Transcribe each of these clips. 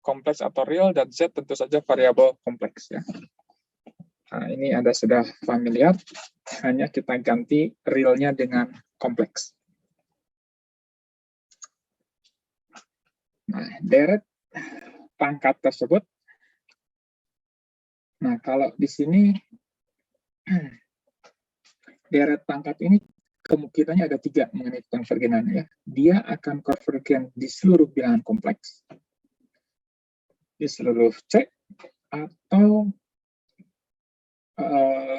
kompleks atau real, dan Z tentu saja variabel kompleks ya. Nah, ini Anda sudah familiar, hanya kita ganti realnya dengan kompleks. Nah, deret pangkat tersebut. Nah, kalau di sini deret pangkat ini kemungkinannya ada 3 mengenai konvergenannya ya. Dia akan konvergen di seluruh bilangan kompleks, di seluruh C, atau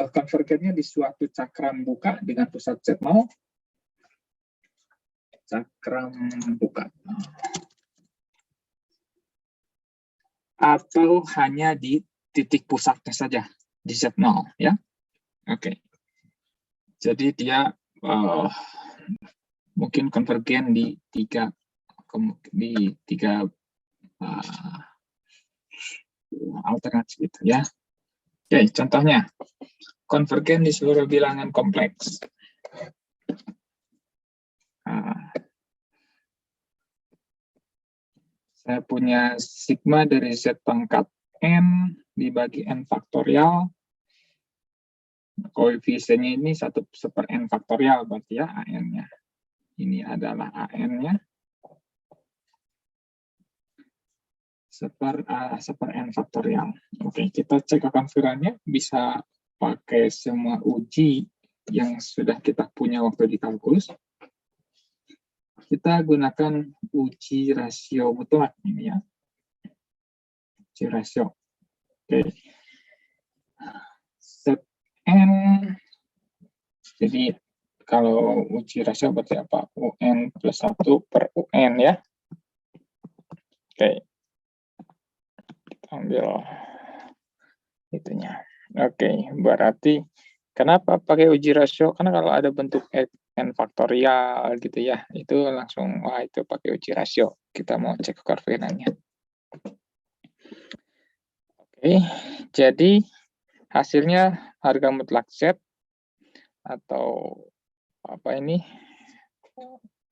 konvergennya di suatu cakram buka dengan pusat Z0, cakram buka, atau hanya di titik pusatnya saja di Z0 ya. Oke. Jadi dia mungkin konvergen di tiga alternatif itu ya. Oke, contohnya konvergen di seluruh bilangan kompleks. Saya punya sigma dari Z pangkat N dibagi N faktorial. Koefisiennya ini 1/n faktorial berarti ya AN-nya. Ini adalah AN-nya. 1/n faktorial. Oke, kita cek konfigurannya. Bisa pakai semua uji yang sudah kita punya waktu di kalkulus. Kita gunakan uji rasio mutlak ini ya. Uji rasio. Oke. Set N. Jadi kalau uji rasio berarti apa? UN plus 1 per UN ya. Oke. Ambil itunya. Oke, berarti kenapa pakai uji rasio? Karena kalau ada bentuk n faktorial gitu ya, itu langsung wah itu pakai uji rasio. Kita mau cek konvergenannya. Oke, jadi hasilnya harga mutlak Z atau apa ini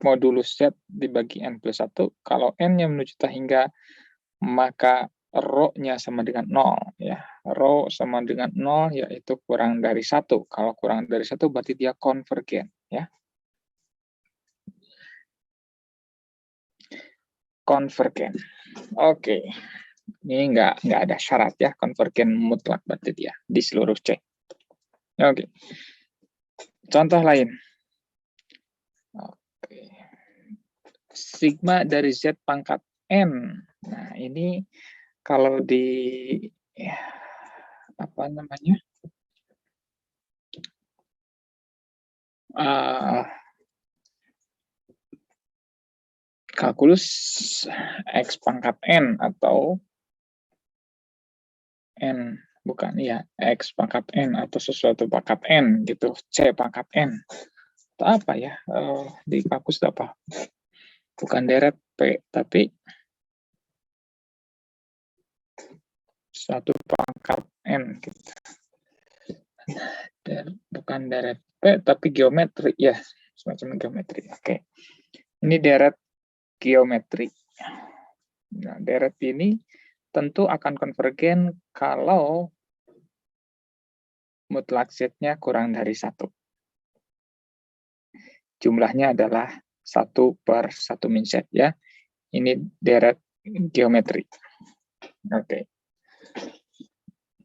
modulus Z dibagi n plus 1. Kalau n-nya menunjukkan hingga, maka rho-nya sama dengan 0 ya. Rho sama dengan 0 yaitu kurang dari 1. Kalau kurang dari 1 berarti dia konvergen ya. Konvergen. Oke. Ini enggak ada syarat ya, konvergen mutlak berarti dia di seluruh C. Oke. Contoh lain. Oke. Sigma dari Z pangkat N. Nah, ini kalau di apa namanya kalkulus X pangkat N atau N bukan ya X pangkat N atau sesuatu pangkat N gitu, C pangkat N atau apa ya di kalkulus apa, bukan deret P tapi satu pangkat N gitu. Bukan deret P tapi geometri ya, semacam geometri. Oke. Ini deret geometri. Nah, deret ini tentu akan konvergen kalau mutlak Z-nya kurang dari 1. Jumlahnya adalah 1/1-Z ya. Ini deret geometri. Oke.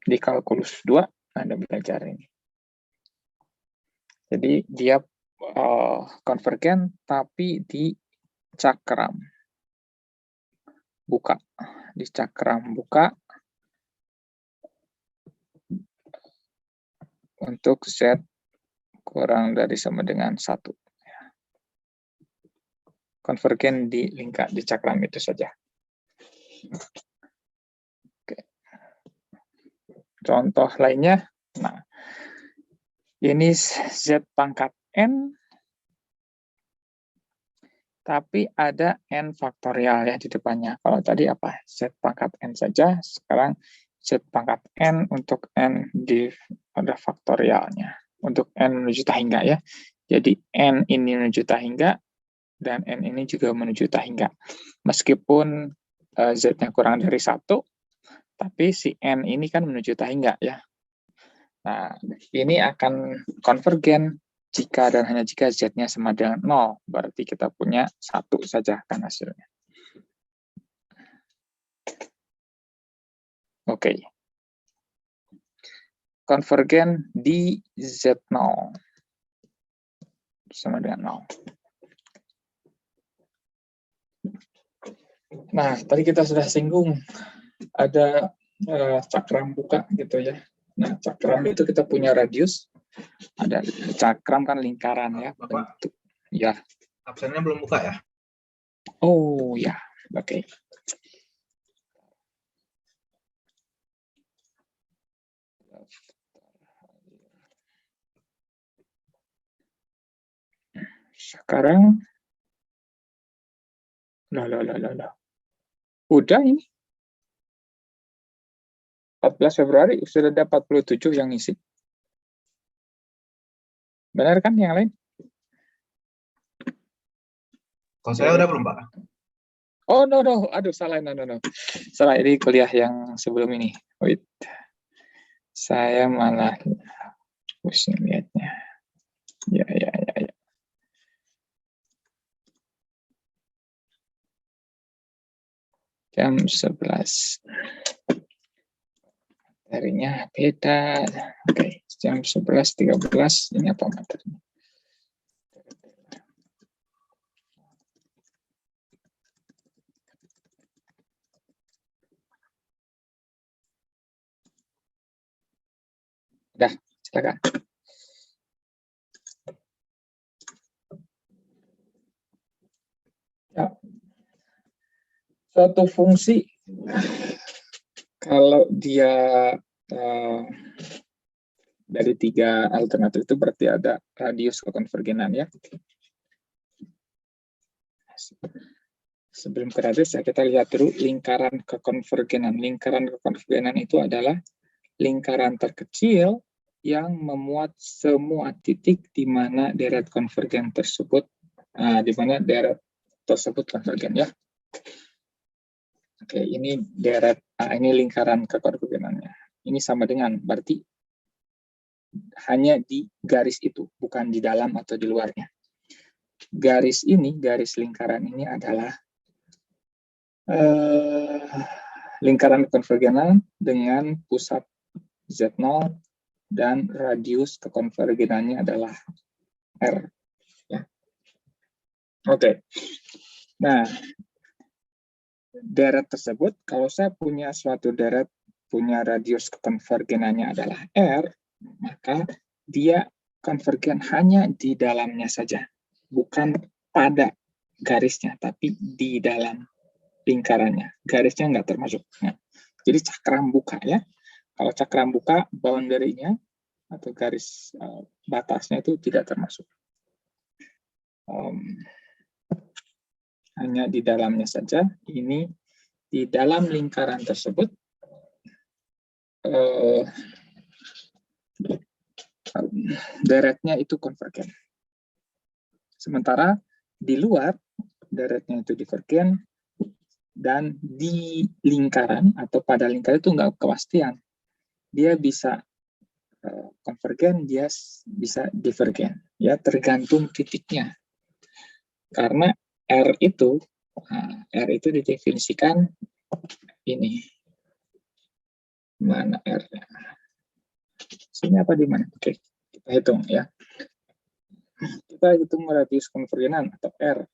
Di kalkulus 2 Anda belajar ini. Jadi dia konvergen tapi di cakram buka. Di cakram buka untuk Z kurang dari sama dengan 1. Konvergen di lingkar di cakram itu saja. Oke. Contoh lainnya, nah ini Z pangkat N, tapi ada N faktorial ya di depannya. Kalau tadi apa? Z pangkat N saja, sekarang Z pangkat N untuk N ada faktorialnya. Untuk N menuju tak hingga ya. Jadi N ini menuju tak hingga, dan N ini juga menuju tak hingga. Meskipun Z-nya kurang dari 1, tapi si N ini kan menuju tangga ya. Nah, ini akan konvergen jika dan hanya jika Z-nya sama dengan 0. Berarti kita punya 1 saja kan hasilnya. Oke. Konvergen di Z0 sama dengan 0. Nah, tadi kita sudah singgung ada cakram buka gitu ya. Nah, cakram itu kita punya radius. Ada cakram kan lingkaran ya. Bapak, bentuk. Ya. absennya belum buka ya? Oh ya, oke. Sekarang, loh. Udah ini. 14 Februari sudah ada 47 yang ngisi. Benar kan yang lain? Kalau saya udah belum, Pak. Oh, no. Aduh, salah. No. Salah, ini kuliah yang sebelum ini. Wait. Saya malah pusing lihatnya. Ya. Jam 11. Materinya beda. Oke, jam 11.13. Ini apa materinya? Udah, silakan. Ya. Suatu fungsi kalau dia dari 3 alternatif itu berarti ada radius kekonvergenan ya. Sebelum ke radius ya, kita lihat dulu lingkaran kekonvergenan. Lingkaran kekonvergenan itu adalah lingkaran terkecil yang memuat semua titik di mana deret konvergen tersebut, di mana deret tersebut konvergen ya. Oke, ini deret, ini lingkaran kekonvergenannya. Ini sama dengan, berarti hanya di garis itu, bukan di dalam atau di luarnya. Garis ini, garis lingkaran ini adalah lingkaran konvergenan dengan pusat Z0 dan radius kekonvergenannya adalah R. Ya. Oke. Nah, deret tersebut, kalau saya punya suatu deret punya radius kekonvergenannya adalah R, maka dia konvergen hanya di dalamnya saja, bukan pada garisnya, tapi di dalam lingkarannya. Garisnya nggak termasuk. Nah, jadi cakram buka ya. Kalau cakram buka, boundary-nya atau garis batasnya itu tidak termasuk. Hanya di dalamnya saja. Ini di dalam lingkaran tersebut deretnya itu konvergen. Sementara di luar deretnya itu divergen, dan di lingkaran atau pada lingkaran itu nggak kepastian. Dia bisa konvergen, dia bisa divergen. Ya, tergantung titiknya. Karena R itu didefinisikan ini. Mana R-nya? Sini apa di mana? Oke, kita hitung ya. Kita hitung radius konvergenan atau R.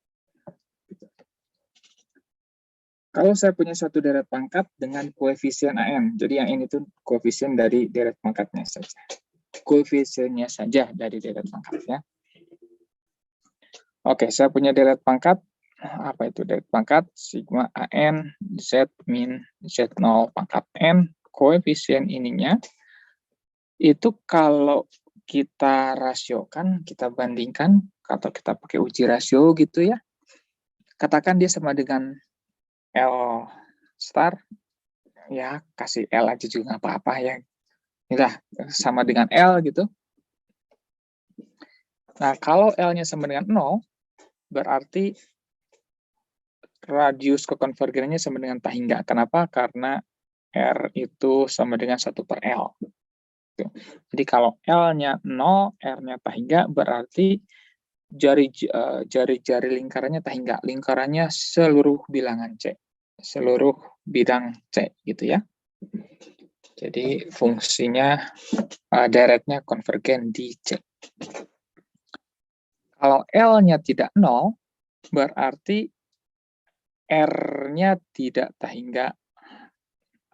Kalau saya punya satu deret pangkat dengan koefisien AM, jadi yang ini tuh koefisien dari deret pangkatnya saja. Koefisiennya saja dari deret pangkatnya. Oke, saya punya deret pangkat. Apa itu deret pangkat? Sigma AN Z min Z0 pangkat N. Koefisien ininya itu kalau kita rasiokan, kita bandingkan, atau kita pakai uji rasio gitu ya, katakan dia sama dengan L star, ya kasih L aja juga nggak apa-apa ya. Inilah sama dengan L gitu. Nah, kalau L-nya sama dengan 0, berarti radius kekonvergenannya sama dengan tak hingga. Kenapa? Karena R itu sama dengan 1/L. Jadi kalau L-nya 0, R-nya tak hingga, berarti jari-jari lingkarannya tak hingga. Lingkarannya seluruh bilangan C. Seluruh bidang C, gitu ya. Jadi fungsinya deretnya konvergen di C. Kalau L-nya tidak 0, berarti R-nya tidak tak hingga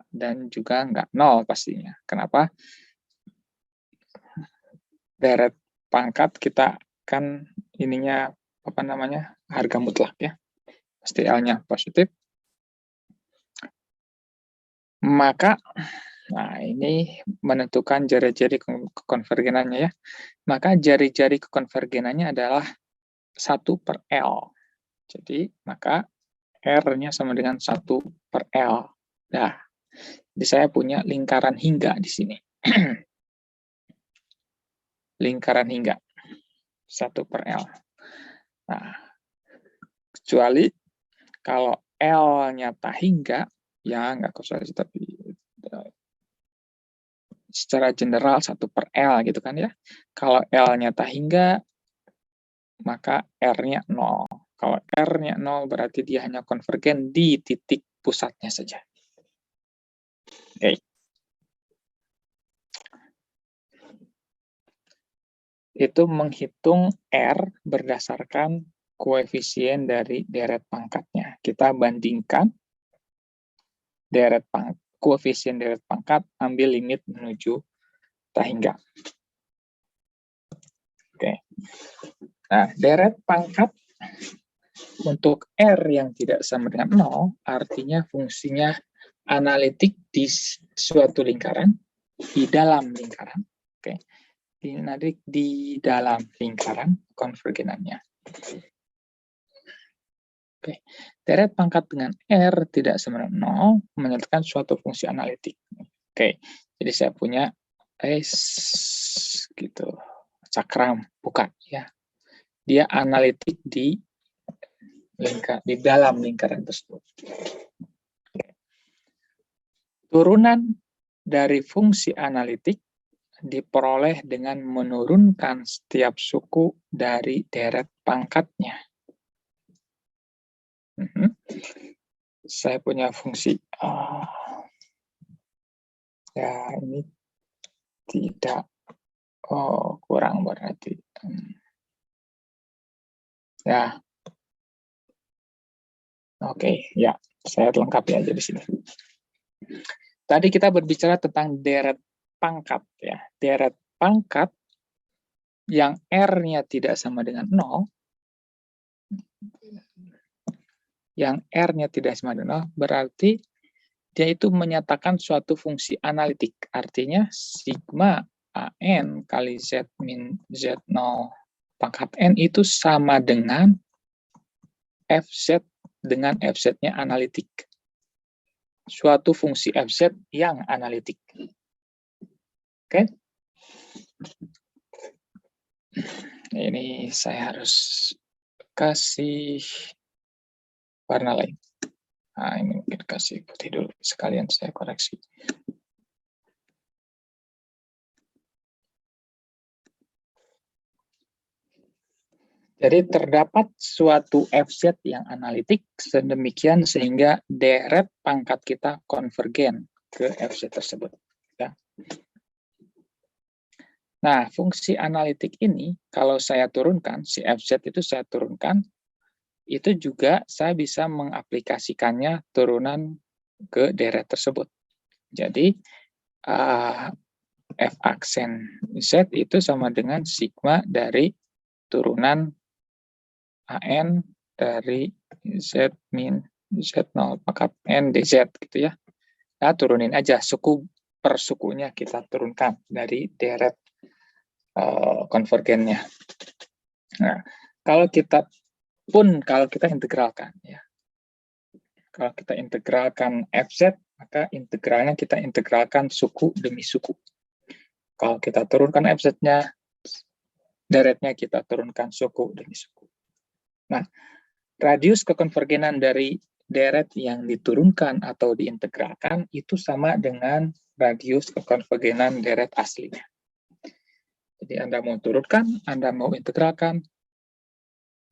dan juga nggak 0 pastinya. Kenapa? Deret pangkat kita kan ininya apa namanya? Harga mutlak ya. Pasti L-nya positif. Maka nah ini menentukan jari-jari kekonvergenannya ya. Maka jari-jari kekonvergenannya adalah 1/L. Jadi maka R-nya sama dengan 1/L. Nah, jadi saya punya lingkaran hingga di sini. Lingkaran hingga 1/L. Nah, kecuali kalau L-nya tak hingga, ya nggak kausalis tapi secara general 1/L gitu kan ya. Kalau L-nya tak hingga, maka R-nya 0. Kalau R-nya 0 berarti dia hanya konvergen di titik pusatnya saja. Oke. Itu menghitung R berdasarkan koefisien dari deret pangkatnya. Kita bandingkan koefisien deret pangkat, ambil limit menuju tak hingga. Oke. Nah, deret pangkat untuk R yang tidak sama dengan 0, artinya fungsinya analitik di suatu lingkaran, di dalam lingkaran. Oke. Di dalam lingkaran konvergenannya. Oke. Deret pangkat dengan R tidak sama dengan 0 menyatakan suatu fungsi analitik. Oke. Jadi saya punya gitu. Cakram, bukan ya. Dia analitik di dalam lingkaran tersebut. Turunan dari fungsi analitik diperoleh dengan menurunkan setiap suku dari deret pangkatnya. Saya punya fungsi ya ini tidak kurang berarti ya oke ya saya lengkapi aja di sini. Tadi kita berbicara tentang deret pangkat ya. Deret pangkat yang R-nya tidak sama dengan 0, yang R-nya tidak sama dengan 0, berarti dia itu menyatakan suatu fungsi analitik. Artinya sigma AN kali Z min Z0 pangkat N itu sama dengan FZ dengan FZ-nya analitik. Suatu fungsi FZ yang analitik. Oke? Ini saya harus kasih warna lain. Nah, ini mungkin kasih putih dulu. Sekalian saya koreksi. Jadi terdapat suatu FZ yang analitik sedemikian sehingga deret pangkat kita konvergen ke FZ tersebut. Ya. Nah, fungsi analitik ini kalau saya turunkan, si FZ itu saya turunkan, itu juga saya bisa mengaplikasikannya turunan ke deret tersebut. Jadi, F aksen Z itu sama dengan sigma dari turunan AN dari Z min Z0 pangkat N dZ gitu ya. Nah, turunin aja suku per sukunya kita turunkan dari deret konvergennya. Nah, kalau kita integralkan ya. Kalau kita integralkan FZ, maka integralnya kita integralkan suku demi suku. Kalau kita turunkan FZ-nya, deretnya kita turunkan suku demi suku. Nah, radius kekonvergenan dari deret yang diturunkan atau diintegralkan itu sama dengan radius kekonvergenan deret aslinya. Jadi Anda mau turunkan, Anda mau integralkan,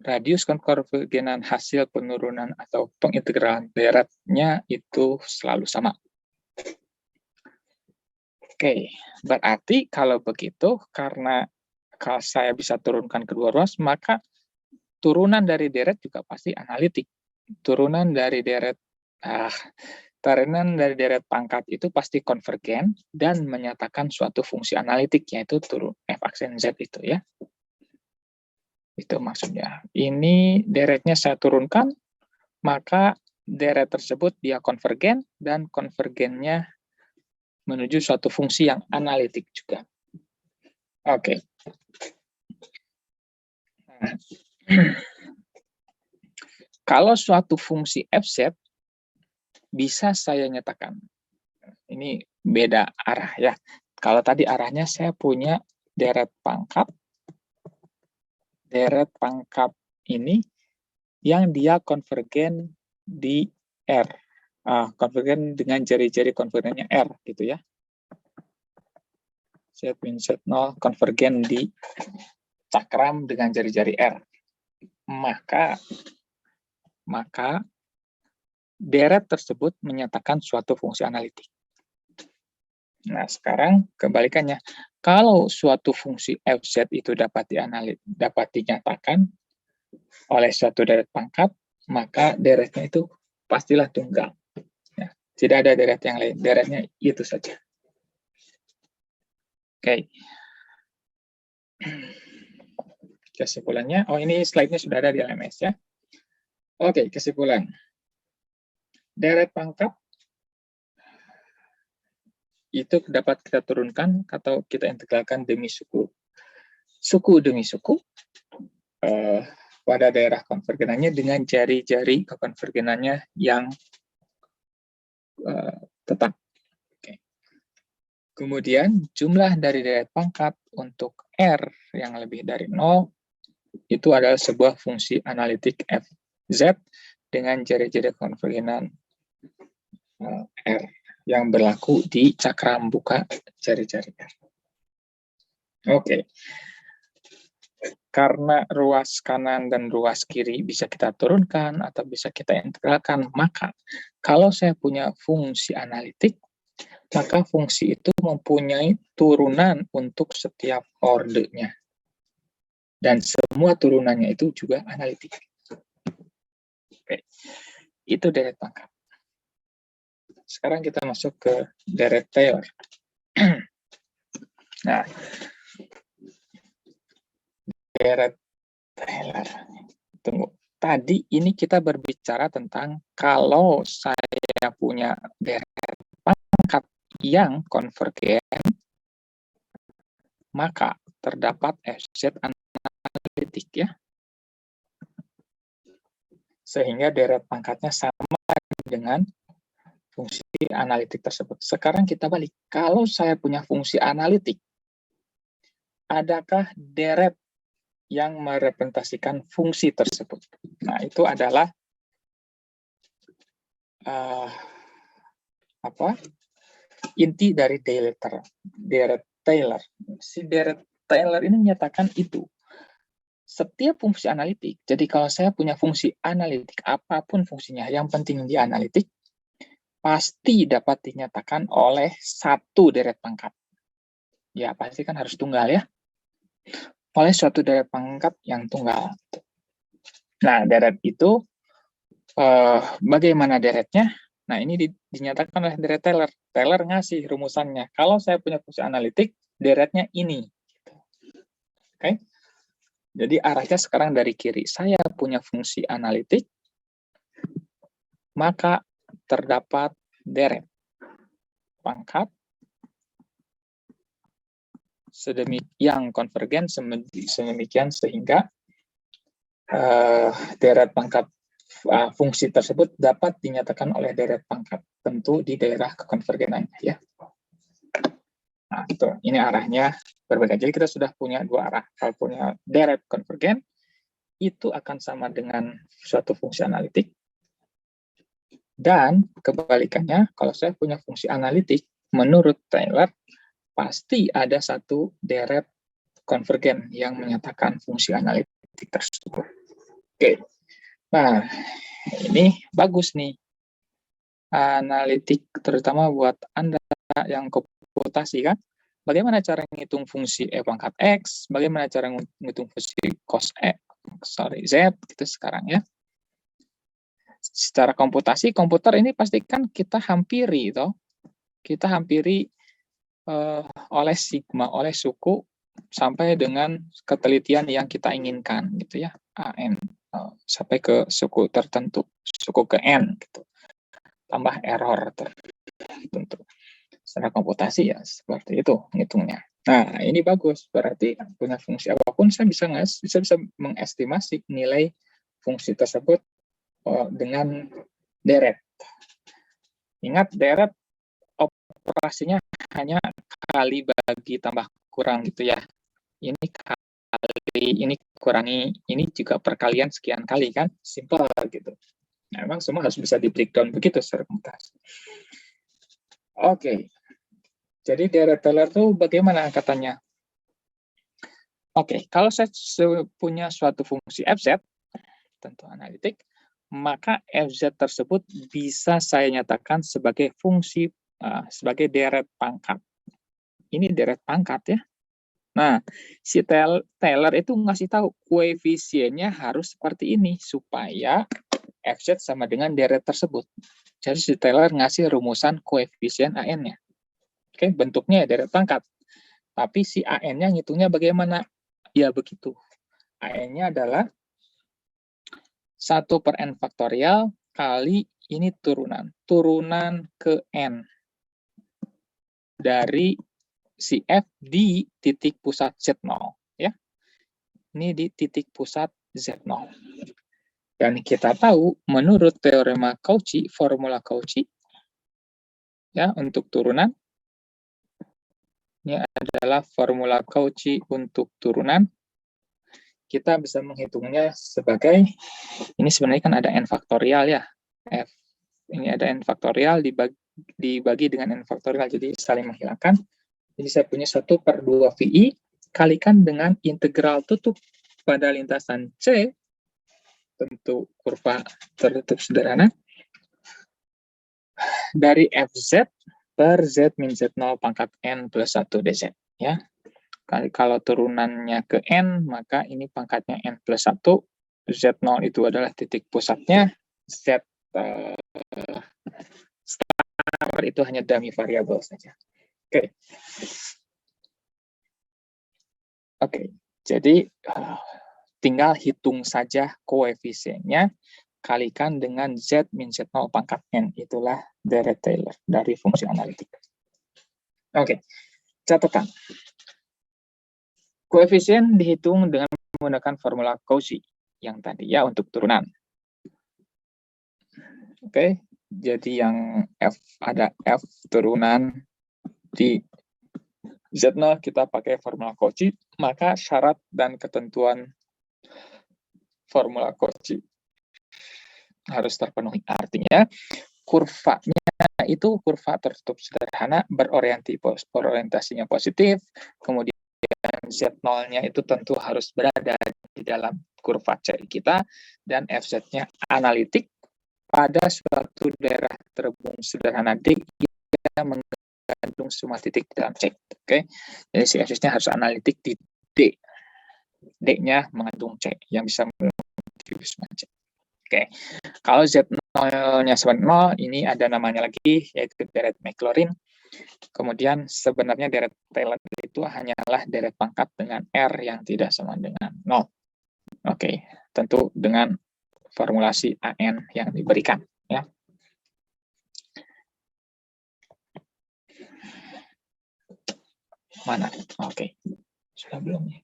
radius konvergenan hasil penurunan atau pengintegralan deretnya itu selalu sama. Oke, berarti kalau begitu, karena kalau saya bisa turunkan kedua ruas, maka turunan dari deret juga pasti analitik. Turunan dari deret pangkat itu pasti konvergen dan menyatakan suatu fungsi analitik, yaitu turun f aksen z itu ya. Itu maksudnya. Ini deretnya saya turunkan, maka deret tersebut dia konvergen dan konvergennya menuju suatu fungsi yang analitik juga. Oke. Nah, kalau suatu fungsi fz bisa saya nyatakan. Ini beda arah ya. Kalau tadi arahnya saya punya deret pangkat ini yang dia konvergen di R. Konvergen dengan jari-jari konvergennya R gitu ya. Z min Z0 konvergen di cakram dengan jari-jari R. Maka deret tersebut menyatakan suatu fungsi analitik. Nah, sekarang kebalikannya. Kalau suatu fungsi fz itu dapat dinyatakan oleh suatu deret pangkat, maka deretnya itu pastilah tunggal. Ya, tidak ada deret yang lain, deretnya itu saja. Oke. Kesimpulannya, ini slide-nya sudah ada di LMS ya. Oke, kesimpulan. Deret pangkat itu dapat kita turunkan atau kita integralkan demi suku demi suku pada daerah konvergenannya dengan jari-jari kekonvergenannya yang tetap. Oke. Kemudian jumlah dari deret pangkat untuk R yang lebih dari 0 itu adalah sebuah fungsi analitik fz dengan jari-jari konvergenan R yang berlaku di cakram buka jari-jari R. Oke. Karena ruas kanan dan ruas kiri bisa kita turunkan atau bisa kita integralkan, maka kalau saya punya fungsi analitik, maka fungsi itu mempunyai turunan untuk setiap ordenya. Dan semua turunannya itu juga analitik. Oke. Itu deret pangkat. Sekarang kita masuk ke deret Taylor. Nah, deret Taylor. Tunggu. Tadi ini kita berbicara tentang kalau saya punya deret pangkat yang konvergen, maka terdapat fz analitik ya. Sehingga deret pangkatnya sama dengan fungsi analitik tersebut. Sekarang kita balik. Kalau saya punya fungsi analitik, adakah deret yang merepresentasikan fungsi tersebut? Nah, itu adalah inti dari deret Taylor. Si deret Taylor ini menyatakan itu. Setiap fungsi analitik, jadi kalau saya punya fungsi analitik, apapun fungsinya, yang penting dia analitik, pasti dapat dinyatakan oleh satu deret pangkat. Ya, pasti kan harus tunggal ya. Oleh suatu deret pangkat yang tunggal. Nah, deret itu, bagaimana deretnya? Nah, ini dinyatakan oleh deret Taylor. Taylor ngasih rumusannya. Kalau saya punya fungsi analitik, deretnya ini. Oke? Jadi arahnya sekarang dari kiri. Saya punya fungsi analitik, maka terdapat deret pangkat sedemikian konvergen sedemikian sehingga deret pangkat fungsi tersebut dapat dinyatakan oleh deret pangkat tentu di daerah kekonvergenannya ya. Nah, itu ini arahnya berbeda. Jadi kita sudah punya dua arah. Kalau punya deret konvergen, itu akan sama dengan suatu fungsi analitik. Dan kebalikannya, kalau saya punya fungsi analitik, menurut Taylor, pasti ada satu deret konvergen yang menyatakan fungsi analitik tersebut. Oke, nah ini bagus nih. Analitik terutama buat Anda yang komputasi kan. Bagaimana cara menghitung fungsi E pangkat X, bagaimana cara menghitung fungsi cos Z gitu sekarang ya. Secara komputasi, komputer ini pastikan kita hampiri, toh. Kita hampiri oleh sigma, oleh suku, sampai dengan ketelitian yang kita inginkan, gitu ya, AN, sampai ke suku tertentu, suku ke N, gitu. Tambah error tertentu. Secara komputasi ya seperti itu ngitungnya. Nah, ini bagus, berarti punya fungsi apapun saya bisa mengestimasi nilai fungsi tersebut dengan deret. Ingat, deret operasinya hanya kali bagi tambah kurang gitu ya. Ini kali, ini kurangi, ini juga perkalian sekian kali kan, simple gitu. Nah, memang semua harus bisa di breakdown begitu secara komputasi. Oke, jadi deret Taylor itu bagaimana angkatannya? Oke, kalau saya punya suatu fungsi fz, tentu analitik, maka fz tersebut bisa saya nyatakan sebagai fungsi, sebagai deret pangkat. Ini deret pangkat ya. Nah, si Taylor itu ngasih tahu koefisiennya harus seperti ini supaya fz sama dengan deret tersebut. Jadi si Taylor ngasih rumusan koefisien AN-nya. Oke, bentuknya deret pangkat. Tapi si AN-nya ngitungnya bagaimana? Ya begitu. AN-nya adalah 1 per N faktorial kali ini turunan. Turunan ke N. Dari si F di titik pusat Z0. Ya. Ini di titik pusat Z0. Dan kita tahu, menurut teorema Cauchy, formula Cauchy, ya, untuk turunan, ini adalah formula Cauchy untuk turunan. Kita bisa menghitungnya sebagai, ini sebenarnya kan ada N faktorial ya. F, ini ada N faktorial dibagi dengan N faktorial, jadi saling menghilangkan. Jadi saya punya 1 per 2 VI, kalikan dengan integral tutup pada lintasan C, tentu kurva tertutup sederhana, dari FZ per Z min Z0 pangkat N plus 1 DZ. Ya. Kalau turunannya ke N, maka ini pangkatnya N plus 1. Z0 itu adalah titik pusatnya. Z star itu hanya dummy variabel saja. Oke. Oke. Jadi, tinggal hitung saja koefisiennya, kalikan dengan Z min Z0 pangkat N. Itulah deret Taylor dari fungsi analitik. Oke. Catatan. Koefisien dihitung dengan menggunakan formula Cauchy yang tadi ya untuk turunan. Oke, jadi yang F ada F turunan di Z0 kita pakai formula Cauchy, maka syarat dan ketentuan formula Cauchy harus terpenuhi. Artinya kurvanya itu kurva tertutup sederhana berorientasinya positif, kemudian Z0-nya itu tentu harus berada di dalam kurva C kita, dan FZ-nya analitik pada suatu daerah terhubung sederhana D yang mengandung semua titik dalam C. Oke, jadi si FZ-nya harus analitik di D. D-nya mengandung C yang bisa mengandung semua C. Oke, kalau Z0-nya sama 0, ini ada namanya lagi, yaitu deret Maclaurin. Kemudian sebenarnya deret Taylor itu hanyalah deret pangkat dengan R yang tidak sama dengan 0. Oke, tentu dengan formulasi AN yang diberikan. Ya. Mana? Oke, sudah belum ya?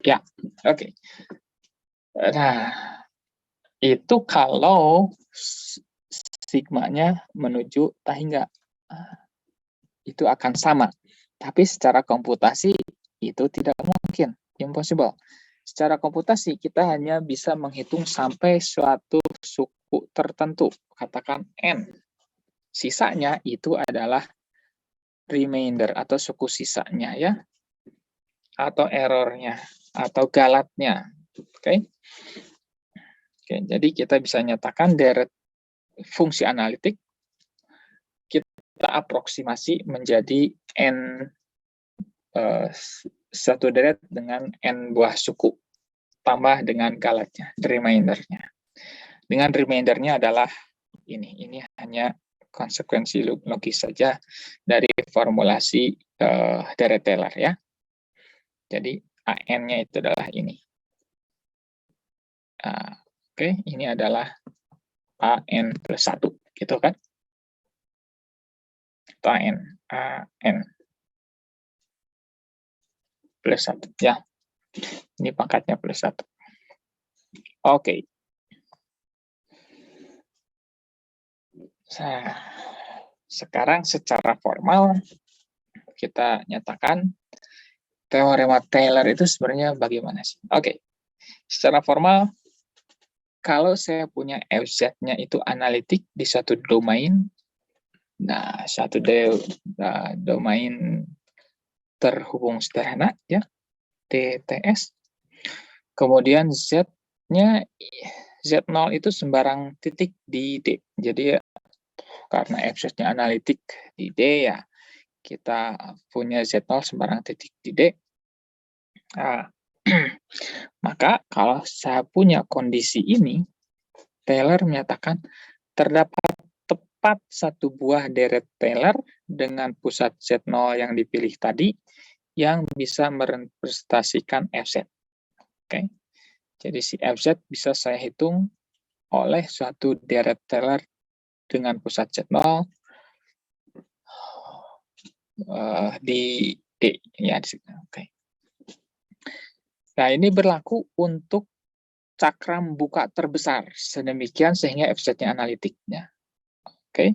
Ya, oke. Nah, itu kalau sigmanya menuju tahingga. Itu akan sama. Tapi secara komputasi itu tidak mungkin, impossible. Secara komputasi, kita hanya bisa menghitung sampai suatu suku tertentu, katakan N. Sisanya itu adalah remainder atau suku sisanya ya, atau errornya, atau galatnya. Oke. Oke, jadi kita bisa nyatakan deret fungsi analitik kita aproksimasi menjadi N satu deret dengan N buah suku tambah dengan galatnya, remindernya. Dengan remindernya adalah ini hanya konsekuensi logis saja dari formulasi deret Taylor ya. Jadi AN-nya itu adalah ini. Oke, ini adalah AN plus 1, gitu kan? Atau AN plus 1, ya. Ini pangkatnya plus 1. Oke. Nah, sekarang secara formal kita nyatakan teorema Taylor itu sebenarnya bagaimana sih? Oke. Secara formal, kalau saya punya FZ-nya itu analitik di satu domain, nah satu domain terhubung sederhana ya, DTS. Kemudian Z-nya Z0 itu sembarang titik di D. Jadi karena FZ-nya analitik di D ya, kita punya Z0 sembarang titik di D. Maka kalau saya punya kondisi ini, Taylor menyatakan terdapat tepat satu buah deret Taylor dengan pusat Z0 yang dipilih tadi yang bisa merepresentasikan FZ. Oke. Jadi si FZ bisa saya hitung oleh suatu deret Taylor dengan pusat Z0 di D ya di sini. Oke. Nah, ini berlaku untuk cakram buka terbesar sedemikian sehingga FZ-nya analitiknya. Oke.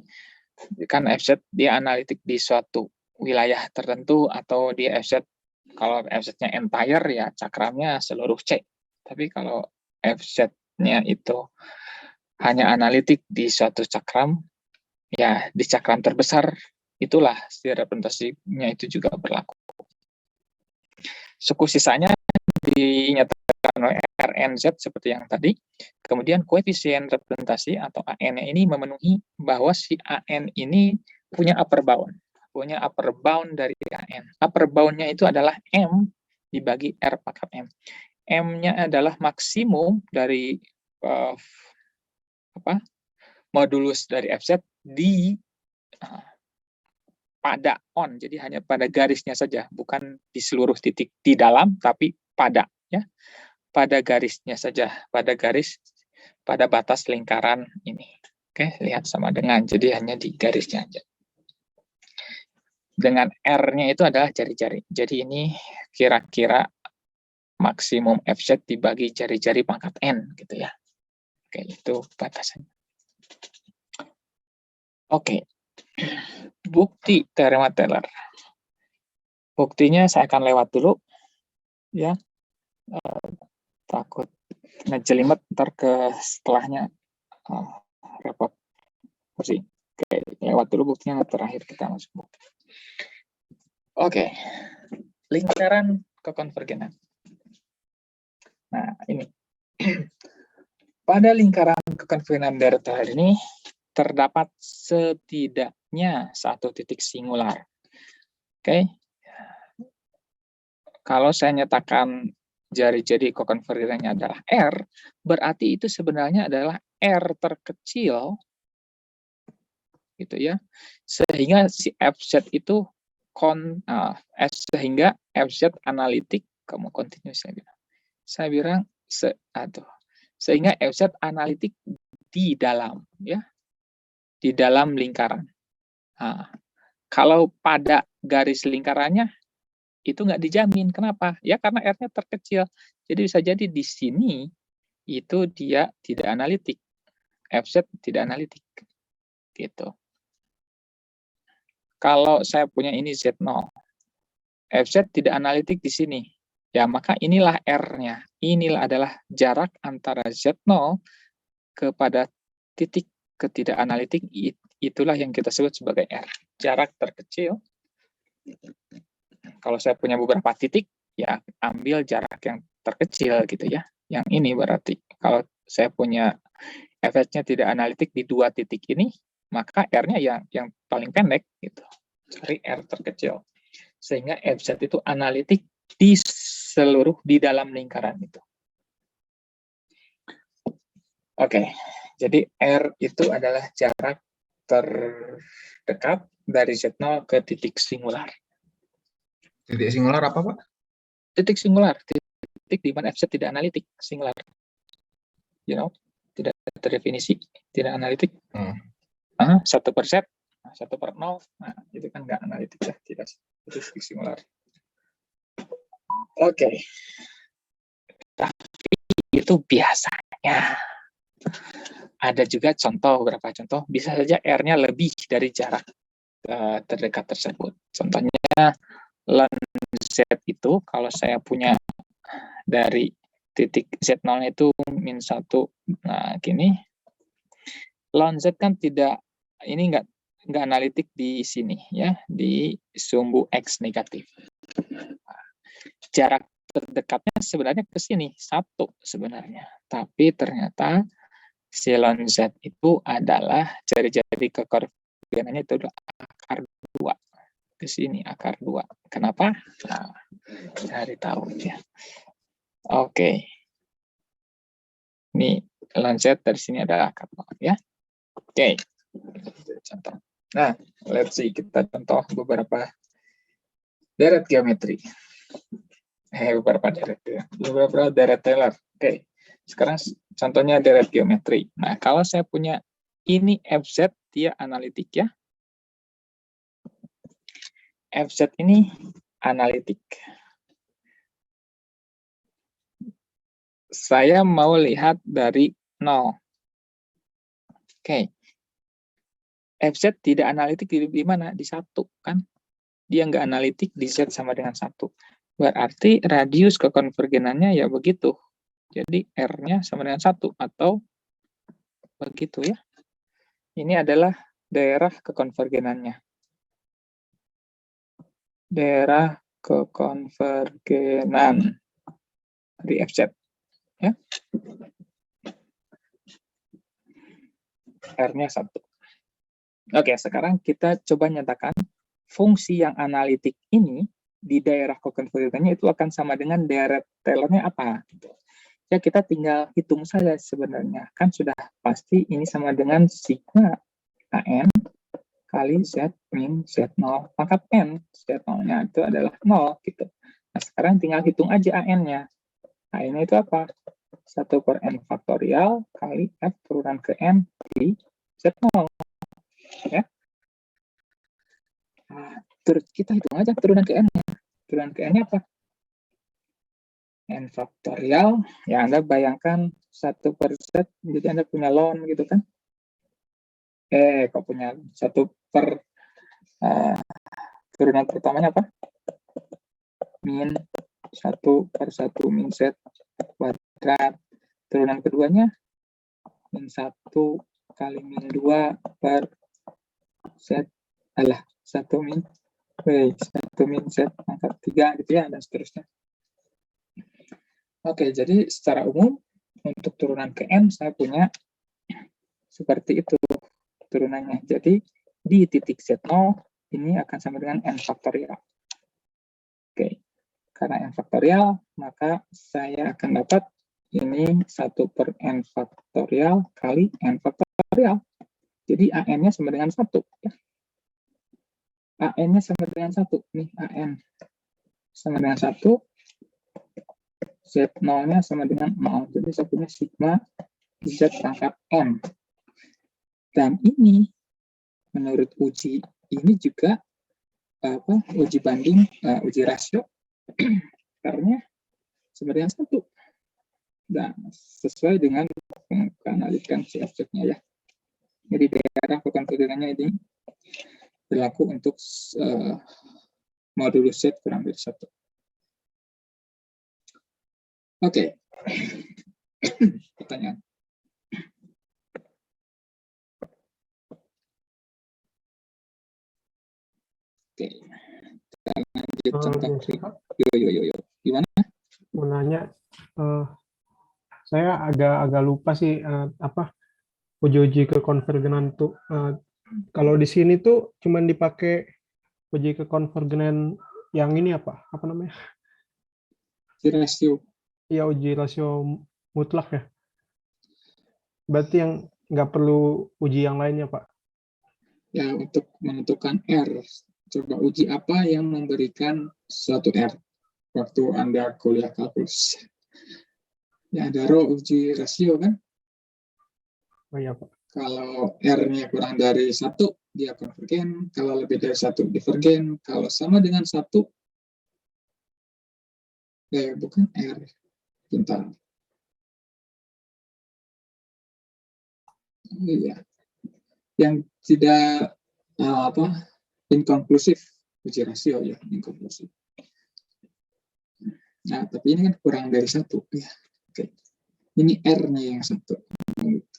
Kan FZ dia analitik di suatu wilayah tertentu atau dia FZ kalau FZ-nya entire ya cakramnya seluruh C. Tapi kalau FZ-nya itu hanya analitik di suatu cakram, ya di cakram terbesar itulah si representasinya itu juga berlaku. Suku sisanya dinyatakan oleh RNZ seperti yang tadi. Kemudian koefisien representasi atau AN ini memenuhi bahwa si AN ini punya upper bound. Punya upper bound dari AN. Upper bound-nya itu adalah M dibagi R pangkat M. M-nya adalah maksimum dari modulus dari FZ di pada on, jadi hanya pada garisnya saja, bukan di seluruh titik di dalam, tapi pada ya, pada garisnya saja, pada garis, pada batas lingkaran ini. Oke, lihat sama dengan, jadi hanya di garisnya aja. Dengan R-nya itu adalah jari-jari. Jadi ini kira-kira maksimum FZ dibagi jari-jari pangkat N gitu ya. Oke, itu batasannya. Oke. Bukti teorema Taylor. Buktinya saya akan lewat dulu ya. Takut ngejelimet ntar ke setelahnya repot. Oke, lewat dulu buktinya terakhir kita masuk bukti. Oke. Lingkaran kekonvergenan. Nah, ini. Pada lingkaran kekonvergenan deret Taylor ini terdapat setidaknya satu titik singular. Oke. Kalau saya nyatakan jari-jari kekonvergenannya adalah R, berarti itu sebenarnya adalah R terkecil, gitu ya. Sehingga si FZ itu sehingga FZ analitik, kamu continuous saya bilang sehingga FZ analitik di dalam ya, di dalam lingkaran. Nah, kalau pada garis lingkarannya itu nggak dijamin. Kenapa? Ya karena R-nya terkecil. Jadi bisa jadi di sini itu dia tidak analitik. FZ tidak analitik. Gitu. Kalau saya punya ini Z0. FZ tidak analitik di sini. Ya maka inilah R-nya. inilah adalah jarak antara Z0 kepada titik ketidakanalitik, itulah yang kita sebut sebagai R. Jarak terkecil. Kalau saya punya beberapa titik, ya ambil jarak yang terkecil gitu ya. Yang ini berarti kalau saya punya FH-nya tidak analitik di 2 titik ini, maka R-nya yang paling pendek gitu. Cari R terkecil. Sehingga FZ itu analitik di dalam lingkaran itu. Oke, jadi R itu adalah jarak terdekat dari Z0 ke titik singular. Titik singular apa, Pak? Titik singular, titik di mana FZ tidak analitik, singular. Tidak terdefinisi, tidak analitik. 1 per Z, 1 per 0, nah itu kan nggak analitik ya, tidak titik singular. Oke. Tapi itu biasanya. Ada juga contoh, beberapa contoh, bisa saja R-nya lebih dari jarak terdekat tersebut. Contohnya, ln Z itu, kalau saya punya dari titik Z0 itu min 1, nah gini, ln Z kan tidak, ini nggak analitik di sini, ya, di sumbu X negatif. Jarak terdekatnya sebenarnya ke sini, 1 sebenarnya. Tapi ternyata si ln Z itu adalah jari-jari kekoordinatnya itu adalah akar 2. Ke sini akar 2. Kenapa? Nah, cari tahu ya. Oke. Ini ln Z dari sini adalah akar 2 ya. Oke. Contoh. Nah, let's see, kita contoh beberapa deret geometri. Beberapa deret Taylor. Oke. Sekarang contohnya deret geometri. Nah, kalau saya punya ini FZ, dia analitik ya. FZ ini analitik. Saya mau lihat dari 0. Oke. FZ tidak analitik di mana? Di 1, kan? Dia nggak analitik di Z sama dengan 1. Berarti radius kekonvergenannya ya begitu. Jadi R-nya sama dengan 1 atau begitu ya. Ini adalah daerah kekonvergenannya. Daerah kekonvergenan dari FZ. Ya. R-nya 1. Oke, sekarang kita coba nyatakan fungsi yang analitik ini di daerah kekonvergenannya itu akan sama dengan deret Taylor-nya apa? Ya, kita tinggal hitung saja sebenarnya. Kan sudah pasti ini sama dengan sigma AN kali Z min Z0 pangkat N. Z0-nya itu adalah 0. Gitu. Nah, sekarang tinggal hitung aja AN-nya. AN-nya itu apa? 1 per N faktorial kali F turunan ke N di Z0. Ya. Nah, terus kita hitung aja turunan ke N-nya. Turunan ke N-nya apa? N faktorial, ya Anda bayangkan 1 per Z, jadi Anda punya ln gitu kan. Kok punya 1 per turunan pertamanya apa? Min 1 per 1 min Z kuadrat. Turunan keduanya, min 1 kali min 2 per Z, 1 min, 1 min Z pangkat 3 gitu ya, dan seterusnya. Oke, jadi secara umum untuk turunan ke N saya punya seperti itu turunannya. Jadi di titik Z0 ini akan sama dengan N faktorial. Oke, karena N faktorial maka saya akan dapat ini 1 per N faktorial kali N faktorial. Jadi AN-nya sama dengan 1. Ya. AN-nya sama dengan 1. Nih AN sama dengan 1. Z0-nya sama dengan 0. Jadi saya punya sigma Z pangkat M. Dan ini, menurut uji ini juga uji banding, uji rasio, karena sama dengan 1. Dan sesuai dengan penganalikan si objeknya ya. Jadi daerah kekonvergenannya ini berlaku untuk modulus Z kurang dari 1. Oke. Pertanyaan. Oke. Kita lanjutkan topik. Yo. Gimana? Mau nanya, saya agak lupa sih apa uji ke konvergenan tuh. Kalau di sini tuh cuman dipakai uji ke konvergenan yang ini apa? Apa namanya? Uji rasio. Iya, uji rasio mutlak ya. Berarti yang nggak perlu uji yang lainnya, Pak? Ya, untuk menentukan R. Coba uji apa yang memberikan suatu R waktu Anda kuliah kalkulus. Ya, ada uji rasio kan? Oh iya, Pak. Kalau R-nya kurang dari 1, dia konvergen. Kalau lebih dari 1, divergen. Kalau sama dengan 1, bukan R. Bentar. Iya. Yang tidak inkonklusif, uji rasio ya, inkonklusif. Nah, tapi ini kan kurang dari 1 ya. Oke. Ini R-nya yang 1.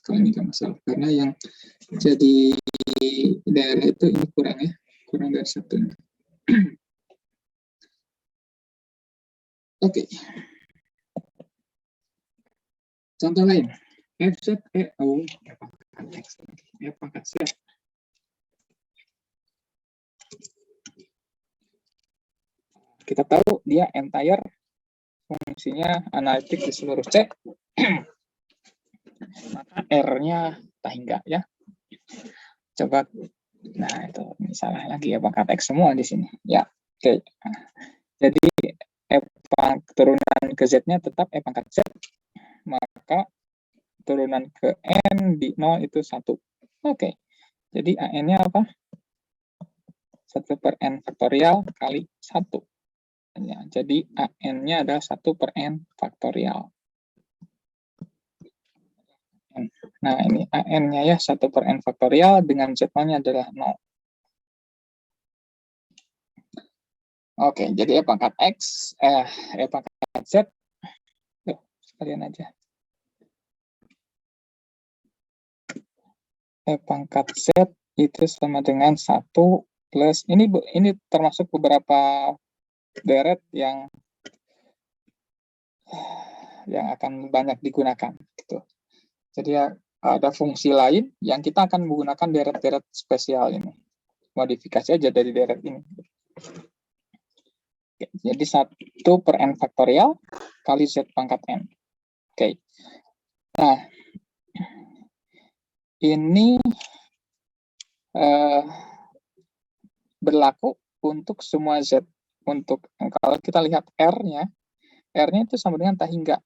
Kalau ini nggak masalah, karena yang jadi daerah itu ini kurang ya, kurang dari 1. Oke. Contoh lain. F pangkat Z. Kita tahu dia entire, fungsinya analitik di seluruh C. Maka R-nya tahingga ya. Coba, nah itu misalnya lagi ya pangkat X semua di sini. Ya, oke. Jadi turunan ke Z-nya tetap pangkat Z. Maka turunan ke N di 0 itu 1. Oke. Jadi AN-nya apa? 1 per N faktorial kali 1. Ya, jadi AN-nya adalah 1 per N faktorial. Nah, ini AN-nya ya 1 per N faktorial dengan Z-nya adalah 0. Oke, jadi pangkat X, pangkat Z, sekalian aja. Pangkat Z itu sama dengan 1 plus, ini termasuk beberapa deret yang akan banyak digunakan gitu. Jadi ada fungsi lain yang kita akan menggunakan deret-deret spesial ini. Modifikasi aja dari deret ini. Oke, jadi 1 per N faktorial kali Z pangkat N. Oke. Nah, ini berlaku untuk semua Z. Untuk kalau kita lihat R-nya itu sama dengan tahingga.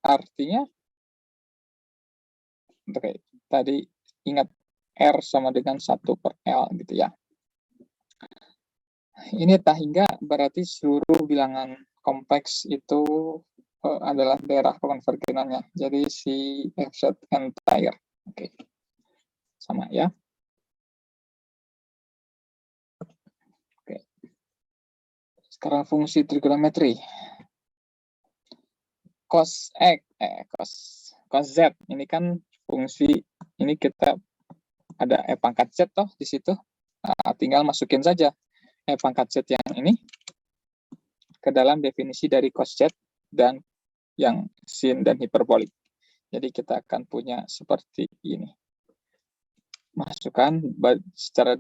Artinya, oke, tadi ingat R sama dengan 1 per L gitu ya. Ini tahingga berarti seluruh bilangan kompleks itu adalah daerah konvergenannya. Jadi si FZ entire. Oke. Sama ya. Oke. Sekarang fungsi trigonometri. Cos X, cos Z. Ini kan fungsi, ini kita ada pangkat Z toh di situ. Nah, tinggal masukin saja pangkat Z yang ini ke dalam definisi dari cos Z dan yang sin dan hiperbolik. Jadi kita akan punya seperti ini. Masukkan secara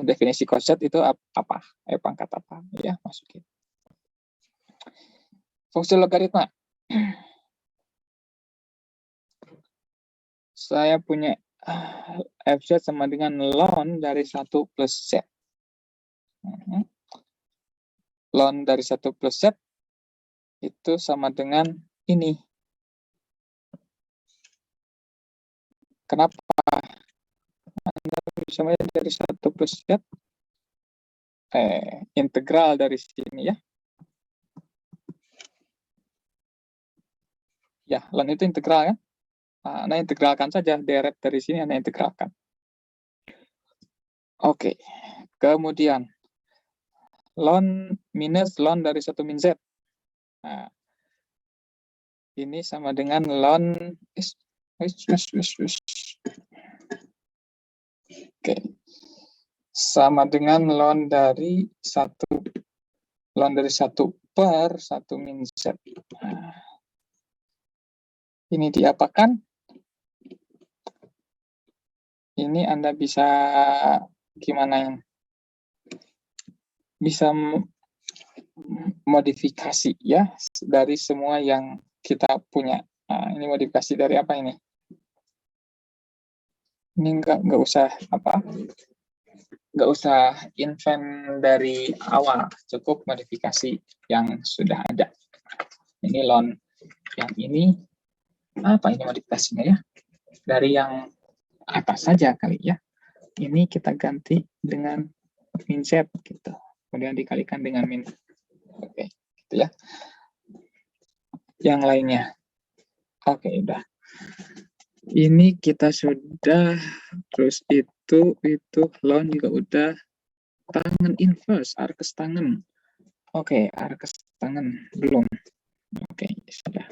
definisi cos Z itu apa? Pangkat apa? Ya, masukin. Fungsi logaritma. Saya punya FZ sama dengan ln dari 1 plus Z. Ln dari 1 plus Z itu sama dengan ini. Kenapa? Anda bisa melihat dari 1 plus Z, integral dari sini ya. Ya, ln itu integral kan? Anda integralkan saja, deret dari sini Anda integralkan. Oke, kemudian ln minus ln dari 1 min Z. Nah, ini sama dengan lon. Oke. Sama dengan ln dari 1 per 1 min Z. Nah, ini diapakan? Ini Anda bisa gimana ya? Bisa modifikasi ya dari semua yang kita punya. Nah, ini modifikasi dari apa ini? Ini nggak usah nggak usah invent dari awal, cukup modifikasi yang sudah ada. Ini ln yang ini apa ini modifikasinya ya? Dari yang atas saja kali ya. Ini kita ganti dengan min Z gitu. Kemudian dikalikan dengan min. Oke, gitu ya. Yang lainnya. Oke, udah. Ini kita sudah, terus itu ln juga udah. Tangen inverse, arkes tangen. Oke, arkes tangen belum. Oke, sudah.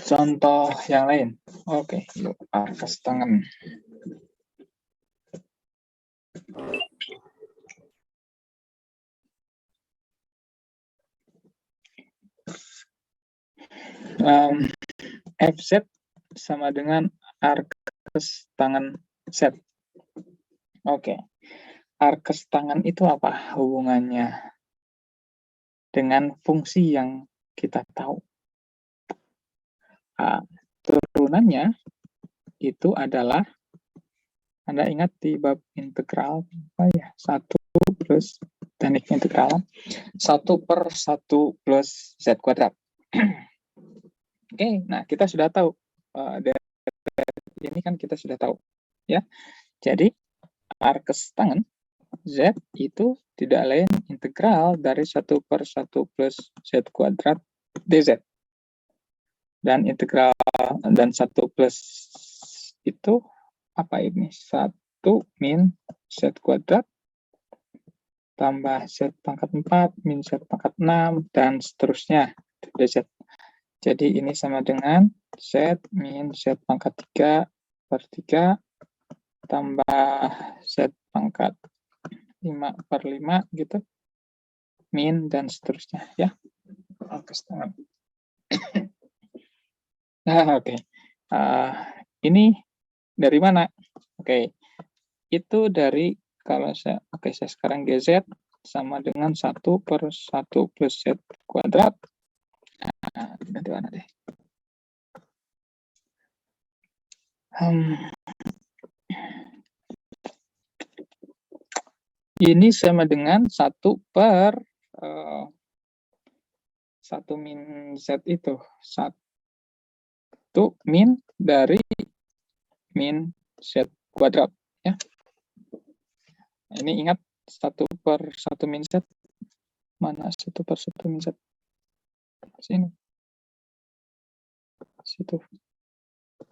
Contoh yang lain. Oke, yuk arkes tangen. FZ sama dengan arkes tangen Z. Oke. Arkes tangen itu apa hubungannya dengan fungsi yang kita tahu? Turunannya itu adalah, Anda ingat di bab integral apa ya? 1 plus teknik integral 1 per 1 plus Z kuadrat. Oke, nah kita sudah tahu dari ini kan kita sudah tahu ya. Jadi arkes tangen Z itu tidak lain integral dari 1 per 1 plus Z kuadrat dz. Dan integral dan 1 plus itu apa ini? 1 min Z kuadrat tambah Z pangkat 4 min Z pangkat 6 dan seterusnya dz. Jadi ini sama dengan Z min Z pangkat 3 per 3 tambah Z pangkat 5 per 5 gitu. Min dan seterusnya ya. Nah, oke. Ini dari mana? Oke. Itu dari kalau saya sekarang GZ sama dengan 1 per 1 plus Z kuadrat. Nah, ganti mana deh? Ini sama dengan 1 per 1 min Z itu. 1 min dari min Z kuadrat. Ya. Ini ingat 1 per 1 min Z. Mana 1 per 1 min Z? Sini. Situ.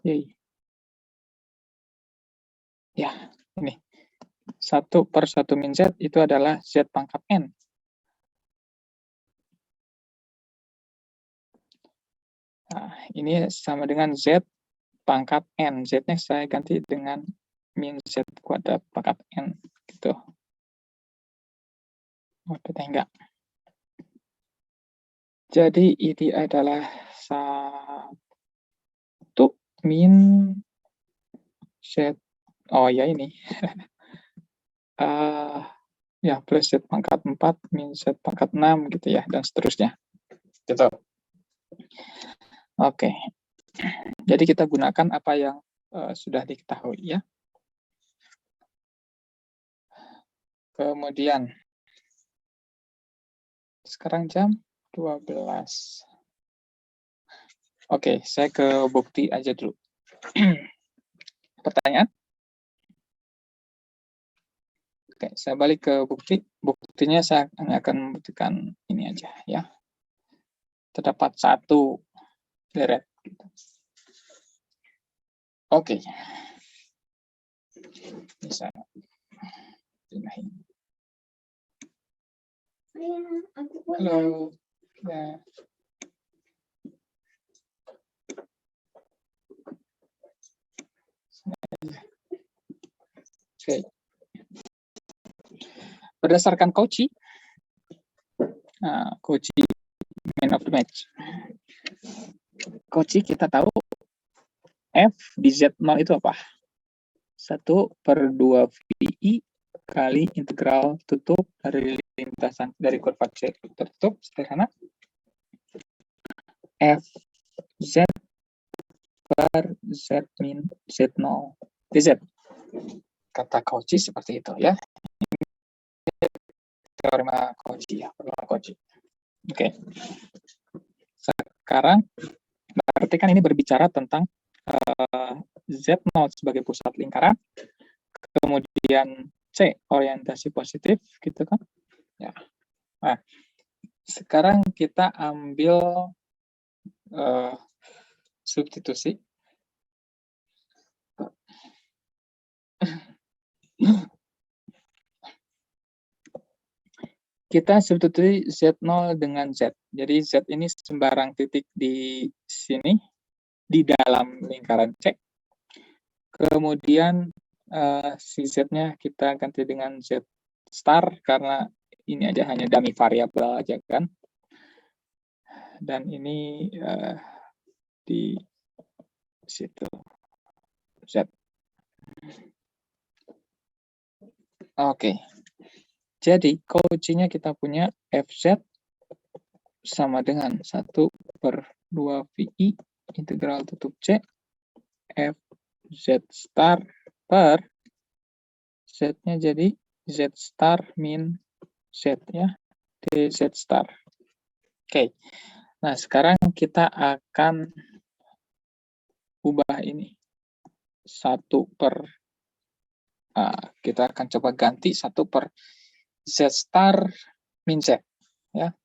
Yay. Ya, ini. 1 per 1 min Z itu adalah Z pangkat N. Nah, ini sama dengan Z pangkat N. Z-nya saya ganti dengan min Z kuadrat pangkat N. Gitu. Oh, enggak. Jadi ini adalah 1 min Z. Oh ya ini. Ya plus Z pangkat 4 min Z pangkat 6 gitu ya. Dan seterusnya. Gitu. Oke. Jadi kita gunakan apa yang sudah diketahui ya. Kemudian sekarang jam 12. Oke, saya ke bukti aja dulu. Pertanyaan? Oke, saya balik ke bukti. Buktinya saya hanya akan membuktikan ini aja ya. Terdapat 1 deret. Gitu. Oke. Bisa pindahin. Halo. Ya. Oke. Berdasarkan Cauchy, Cauchy man of the match. Cauchy kita tahu F di Z0 itu apa? 1/2 VI kali integral tutup dari lintasan dari kurva C tertutup sederhana F Z per Z min Z0 dz. Kata Cauchy seperti itu ya. Teorema Cauchy ya, Cauchy. Oke. Sekarang berarti kan ini berbicara tentang Z0 sebagai pusat lingkaran, kemudian C orientasi positif gitu kan. Ya. Nah, sekarang kita ambil substitusi. Kita substitusi Z0 dengan Z. Jadi Z ini sembarang titik di sini, di dalam lingkaran C. Kemudian si Z-nya kita ganti dengan Z star, karena ini aja hanya dummy variabel aja kan. Dan ini di situ Z. Oke. Jadi Cauchy-nya kita punya Fz sama dengan 1/2 VI integral tutup C Fz star per Z-nya jadi Z star min Z ya, dz star. Oke. Nah, sekarang kita akan ubah ini. Kita akan coba ganti 1/Z star min Z. Ya.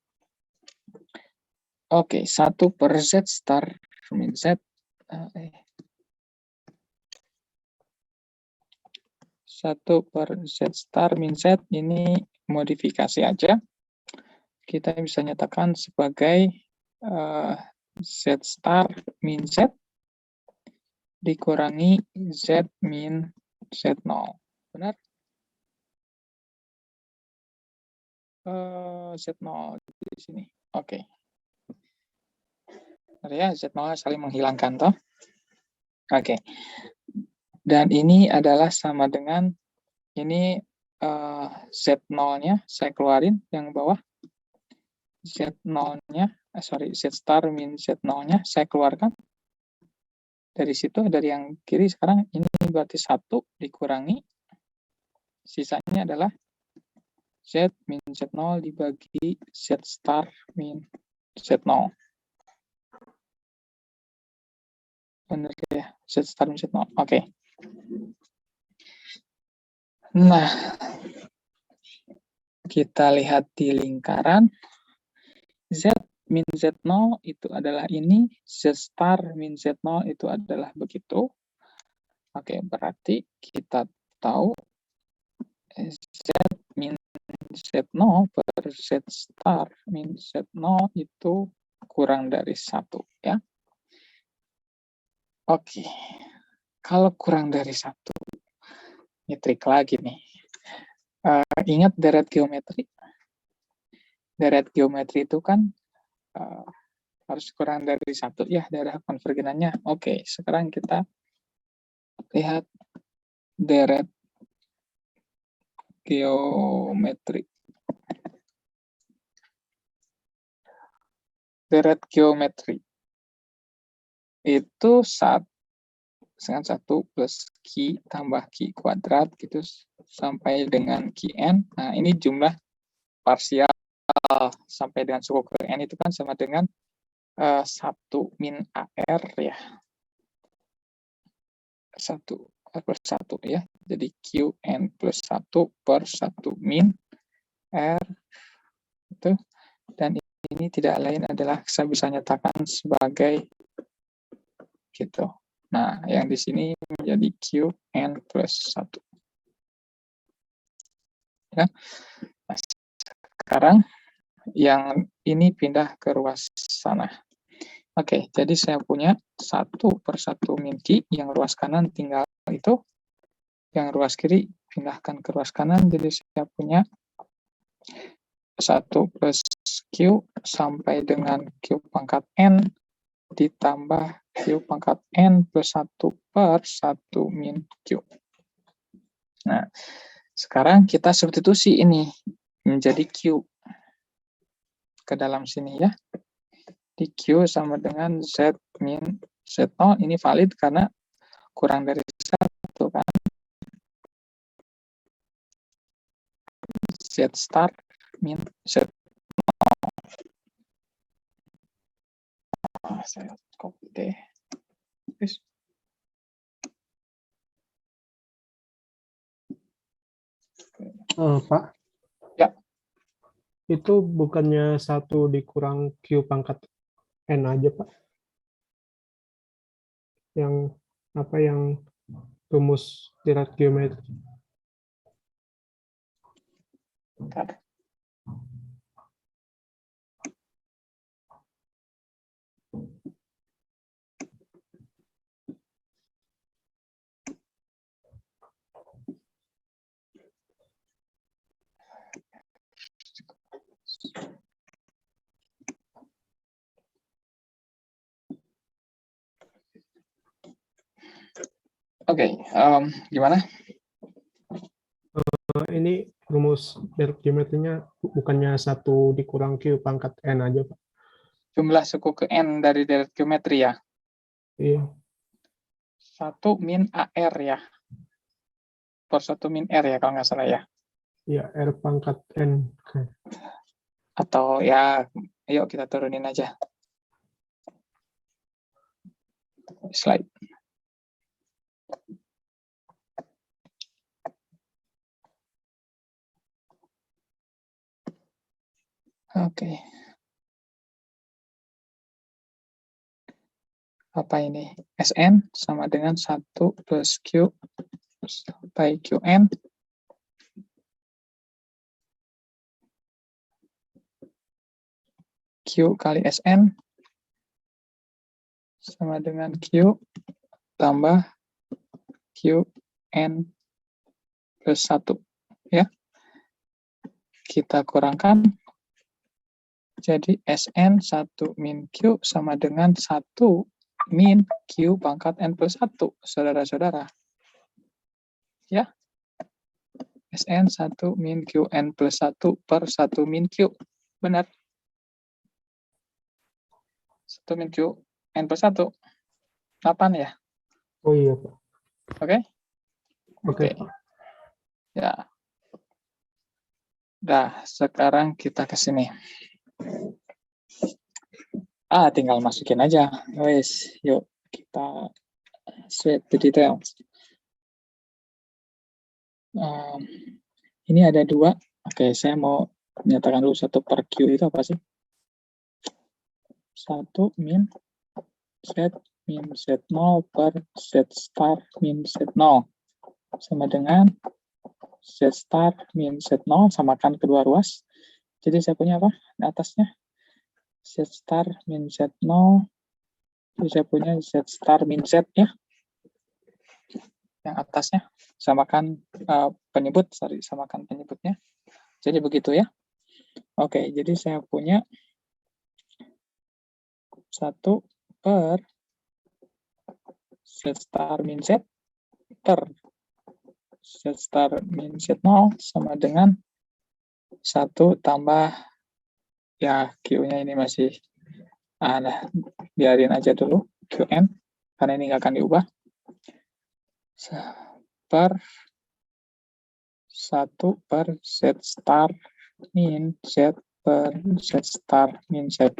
Oke, 1/Z star min Z. 1/Z star min Z ini modifikasi aja. Kita bisa nyatakan sebagai Z star min Z dikurangi Z min Z0. Benar? Z0 di sini. Oke. Benar ya, Z0 saling menghilangkan toh. Oke. Dan ini adalah sama dengan ini Z0-nya saya keluarin yang bawah. Z0-nya, Z star min Z0-nya saya keluarkan. Dari situ, dari yang kiri sekarang, ini berarti 1 dikurangi. Sisanya adalah Z min Z0 dibagi Z star min Z0. Benar ya, Z star min Z0. Oke. Nah, kita lihat di lingkaran. Z min Z0 itu adalah ini, Z star min Z0 itu adalah begitu. Oke, berarti kita tahu Z min Z0 per Z star min Z0 itu kurang dari 1 ya. Oke, kalau kurang dari 1, ini trik lagi nih. Ingat deret geometri? Deret geometri itu kan harus kurang dari 1 ya, daerah konvergenannya. Oke, sekarang kita lihat deret geometri. Deret geometri itu dengan 1 plus Q tambah Q kuadrat gitu sampai dengan Qn. Nah, ini jumlah parsial sampai dengan suku ke N itu kan sama dengan 1 min AR ya. 1 per 1 ya. Jadi Qn plus 1 per 1 min R itu. Dan ini tidak lain adalah saya bisa nyatakan sebagai gitu. Nah, yang di sini menjadi Qn plus 1. Ya. Nah, sekarang yang ini pindah ke ruas sana. Oke, jadi saya punya 1/1 min Q, yang ruas kanan tinggal itu, yang ruas kiri pindahkan ke ruas kanan, jadi saya punya 1 plus Q sampai dengan Q pangkat N ditambah Q pangkat N plus 1/1 min Q. Nah, sekarang kita substitusi ini menjadi Q ke dalam sini ya. Di Q sama dengan Z min Z0, ini valid karena kurang dari 1 kan. Z star min Z. Saya copy deh. Pak, Ya. itu bukannya 1 dikurang Q pangkat N aja, Pak? Yang apa yang rumus Dirac geometri? Bentar. Oke, gimana? Ini rumus Dirac geometrinya bukannya 1 dikurang Q pangkat N aja, Pak? Jumlah suku ke N dari Dirac geometri ya. Iya. 1 min AR ya. Per 1 min R ya kalau nggak salah ya. Iya, R pangkat N. Atau ya, ayo kita turunin aja. Slide. Oke. Apa ini? Sn sama dengan 1 plus Q sampai Qn. Q kali Sn sama dengan Q tambah Qn plus 1. Ya. Kita kurangkan. Jadi Sn 1 min Q sama dengan 1 min Q pangkat N plus 1, saudara-saudara. Ya. Sn 1 min Qn plus 1 per 1 min Q. Benar. 1 min Q N plus 1. 8 ya? Oh iya, Pak. Oke? Oke. Ya. Dah, sekarang kita ke sini. Tinggal masukin aja. Wes, yuk kita sweep the details. Ini ada 2. Oke, saya mau menyatakan dulu 1 per Q itu apa sih? 1 min Z min Z0 per Z star min Z0 sama dengan Z star min Z0, samakan kedua ruas. Jadi saya punya apa di atasnya? Z star min Z0. Jadi saya punya Z star min Z ya. Yang atasnya samakan samakan penyebutnya. Jadi begitu ya. Oke, jadi saya punya 1 per Z star min Z per Z star min Z0 sama dengan 1 tambah, ya Q-nya ini masih, biarin aja dulu Qn, karena ini nggak akan diubah, per 1 per Z star min Z per Z star min Z0.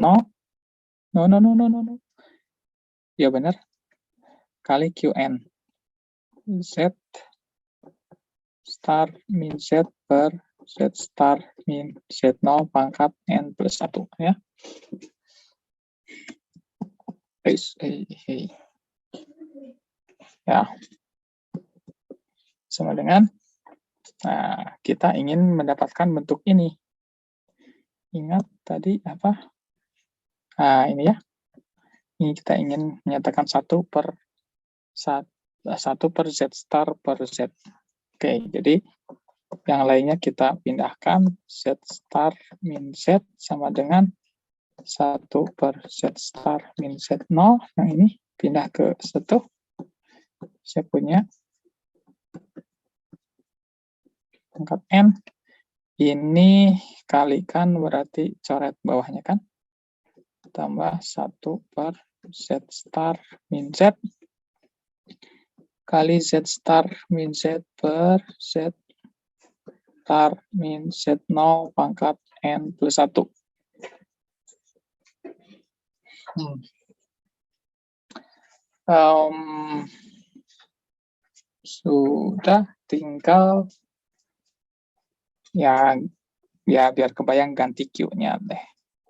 No. Ya benar. Kali Qn. Z star min Z per Z star min Z0 pangkat N plus 1 ya. Ya. Sama dengan, kita ingin mendapatkan bentuk ini. ingat tadi apa? Nah, ini ya. Ini kita ingin menyatakan 1 per Z star per Z. Oke, jadi yang lainnya kita pindahkan. Z star min Z sama dengan 1 per Z star min Z0. Yang ini pindah ke 1. Saya punya pangkat N. Ini kalikan berarti coret bawahnya kan. Tambah 1 per Z star min Z kali Z star min Z per Z star min Z0 pangkat N plus 1. Sudah, tinggal ya biar kebayang ganti Q-nya deh.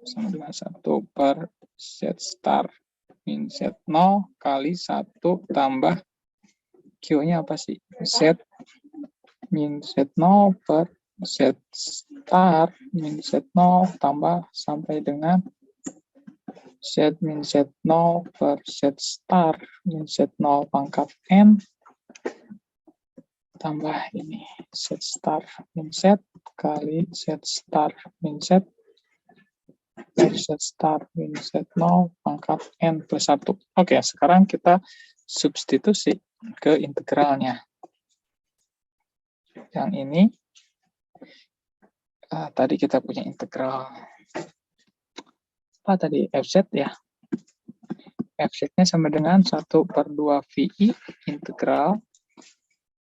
Sama dengan 1 per Z star min Z0 kali 1 tambah Q-nya apa sih? Z min Z0 per Z star min Z0 tambah sampai dengan Z min Z0 per Z star min Z0 pangkat N tambah ini Z star min Z kali Z star min Z per Z star min Z0 pangkat N plus 1. Oke, sekarang kita substitusi ke integralnya. Yang ini, tadi kita punya integral, apa tadi, FZ ya. FZ-nya sama dengan 1 per 2 VI integral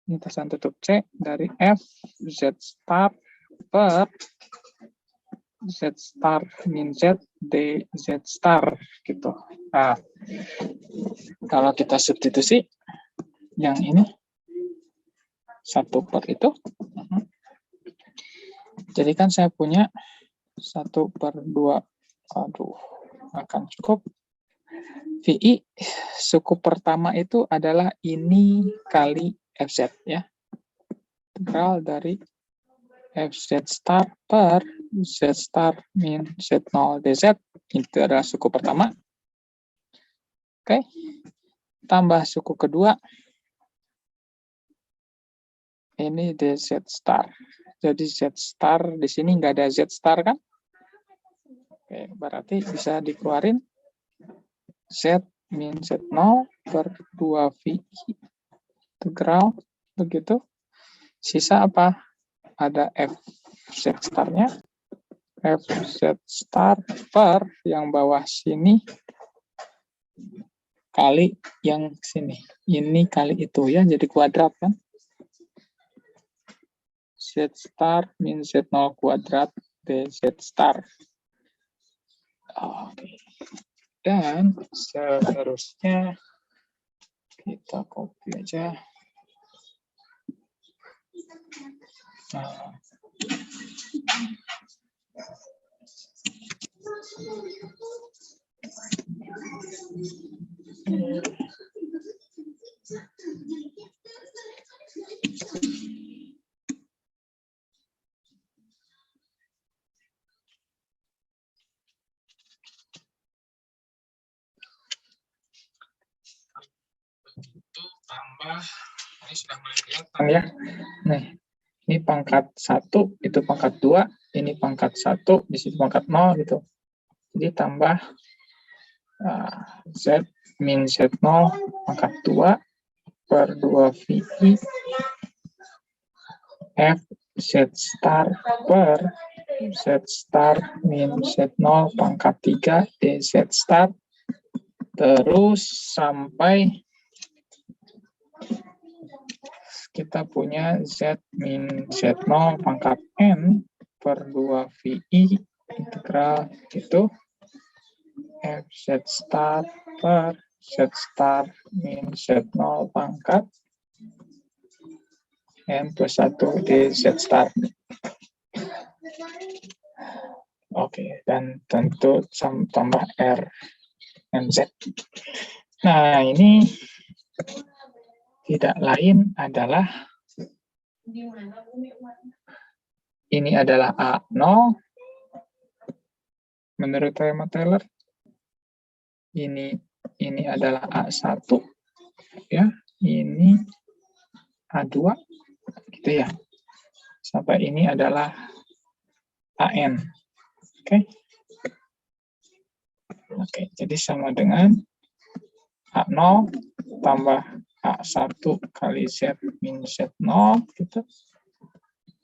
lintasan tutup C dari F Z star per Z star min Z DZ star gitu. Nah, kalau kita substitusi yang ini 1 per itu, jadi kan saya punya 1 per 2, akan cukup. VI suku pertama itu adalah ini kali FZ ya. Integral dari FZ star per Z star min Z0 DZ. Itu adalah suku pertama. Oke. Tambah suku kedua. Ini DZ star. Jadi Z star di sini nggak ada Z star kan? Oke, berarti bisa dikeluarin Z min Z0 per 2 VI integral begitu. Sisa apa? Ada FZ star-nya. FZ star per yang bawah sini kali yang sini. Ini kali itu ya, jadi kuadrat kan. Z star min Z0 kuadrat DZ star. Oke. Dan seterusnya kita copy aja. Nah. Tambah, ini sudah mulai kelihatan ya. Nih, ini pangkat 1, itu pangkat 2, ini pangkat 1, di sini pangkat 0 gitu. Jadi tambah Z min Z0 pangkat 2 per 2 VI F Z star per Z star min Z0 pangkat 3 DZ star. Terus sampai kita punya Z min Z0 pangkat N per 2 VI integral itu FZ star per Z star min Z0 pangkat N plus 1 DZ star. Oke, dan tentu tambah R NZ. Nah, ini tidak lain adalah ini adalah A0, menurut teorema Taylor? Ini adalah A1, ya. Ini A2, gitu ya. Sampai ini adalah AN. Oke. Oke, jadi sama dengan A0 tambah A1 kali Z min Z0, gitu.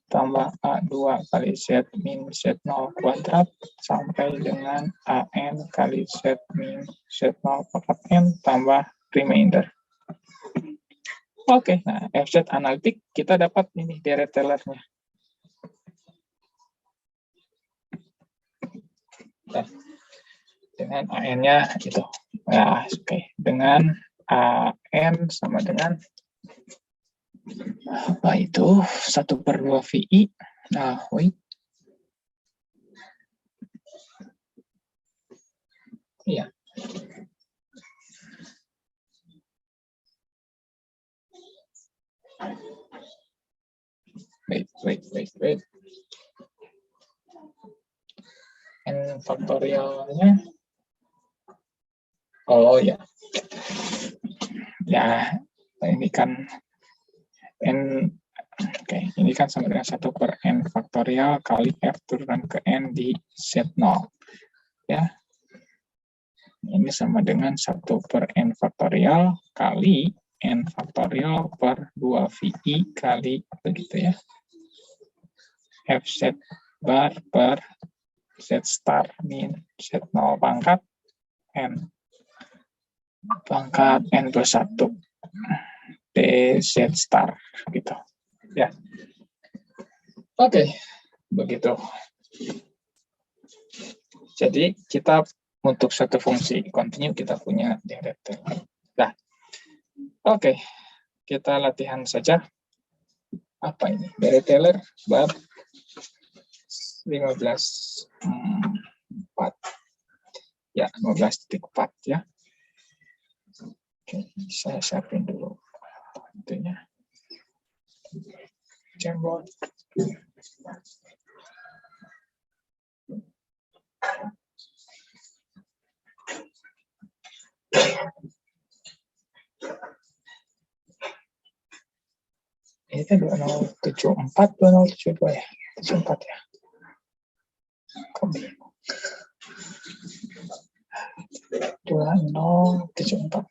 Tambah A2 kali Z min Z0 kuadrat, sampai dengan AN kali Z min Z0 pangkat N, tambah remainder. Oke, nah FZ analitik kita dapat ini deret Taylor-nya. Nah, dengan AN-nya itu. Nah, oke. Dengan AN sama dengan apa itu? 1/2 VI. Nah, wait. Iya. Wait. N faktorialnya. Oh ya. Ya, ini kan N. Oke, ini kan sama dengan 1/n faktorial kali F turunan ke N di Z0. Ya. Ini sama dengan 1/n faktorial kali N faktorial per 2 VI kali begitu ya. FZ bar per Z star min Z0 pangkat N pangkat N plus 1 DZ star gitu ya. Oke, begitu. Jadi kita untuk satu fungsi kontinu kita punya deret Taylor. Nah, oke, kita latihan saja. Apa ini? Deret Taylor bab 15.4. Ya, 15.4 ya. Oke, saya siapin dulu itunya. Jamboard. Ini kan 2074, 2072 ya. 74 ya. Kembali. 2074.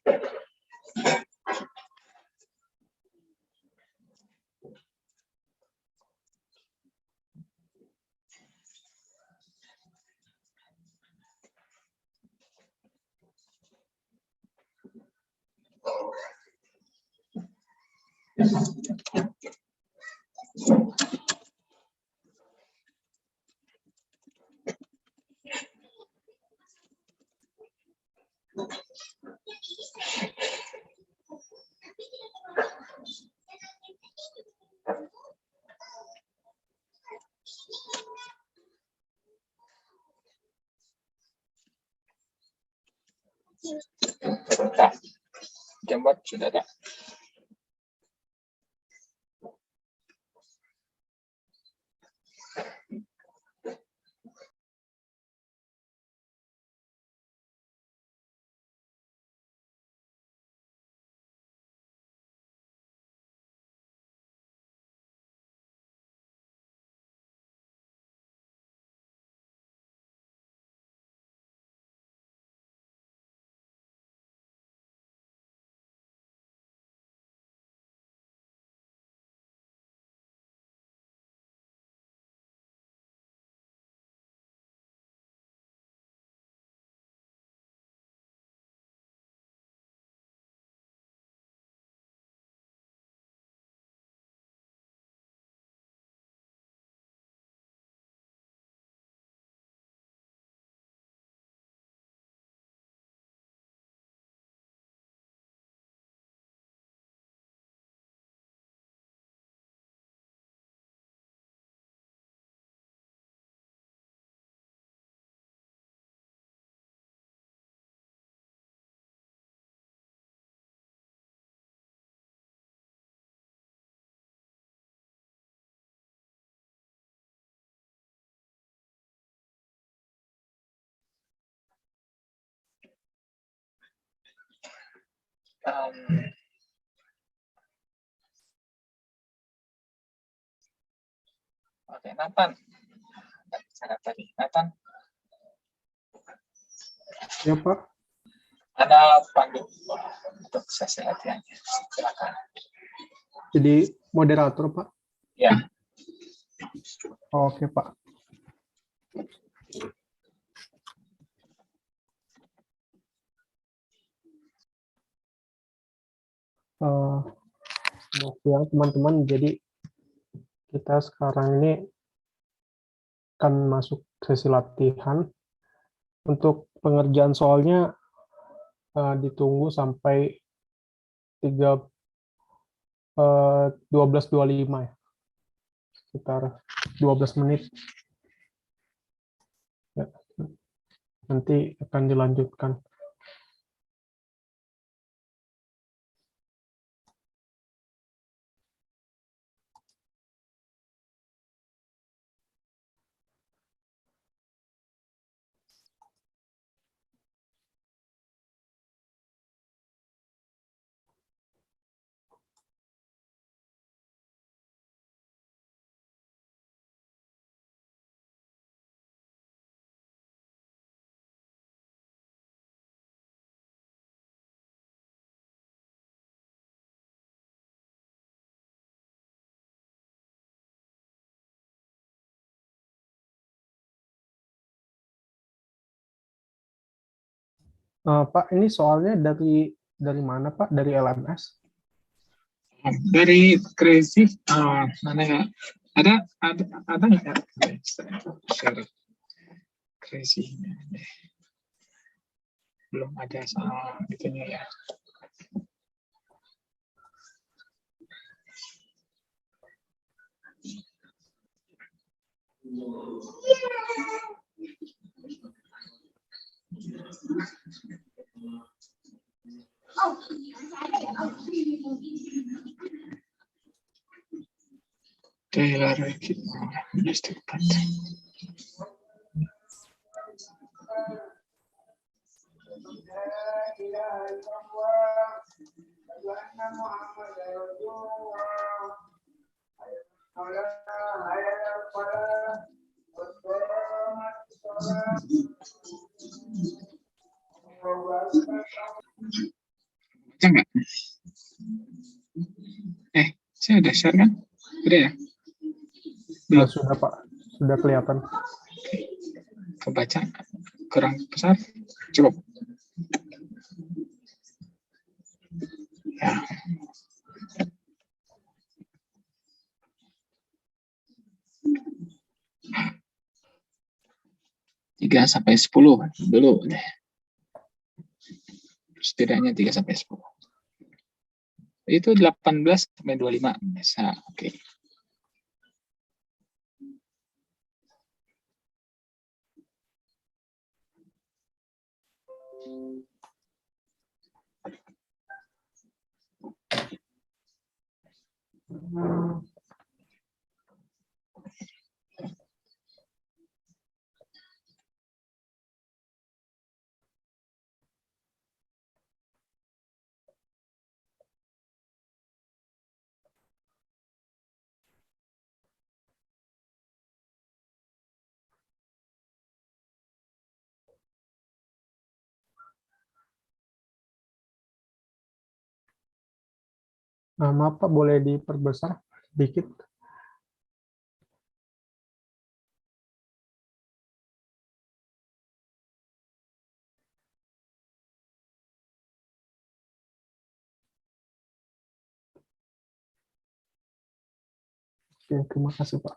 Nah, Jamboard sudah ada. Oke, Nathan. Cara tadi, Nathan. Ya, Pak. Ada pandu untuk sesi latihannya. Silakan. Jadi moderator, Pak. Ya. Oke, Pak. Selamat siang, teman-teman. Jadi kita sekarang ini akan masuk sesi latihan. Untuk pengerjaan soalnya ditunggu sampai 12.25 ya. Sekitar 12 menit. Ya. Nanti akan dilanjutkan. Pak, ini soalnya dari mana, Pak? Dari LMS? Dari Crazy, mana ya? Ada nggak ya? Share Crazy. Belum ada soal itunya ya. Taylor menyesuaikan. Baca nggak? Saya udah share kan? Udah ya? Belum. Sudah, Pak. Sudah kelihatan. Kebaca kurang besar? Cukup. Ya. Tiga sampai 10 dulu deh. Setidaknya 3 sampai 10. Itu 18 sampai 25 bisa. Oke. Maaf, Pak, boleh diperbesar sedikit? Oke, terima kasih, Pak.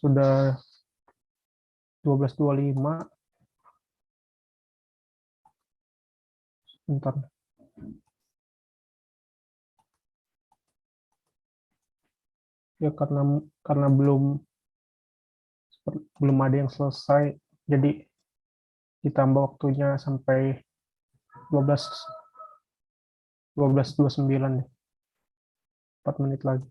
Sudah 12.25. Bentar. Ya karena belum ada yang selesai, jadi ditambah waktunya sampai 12.29 nih. 4 menit lagi.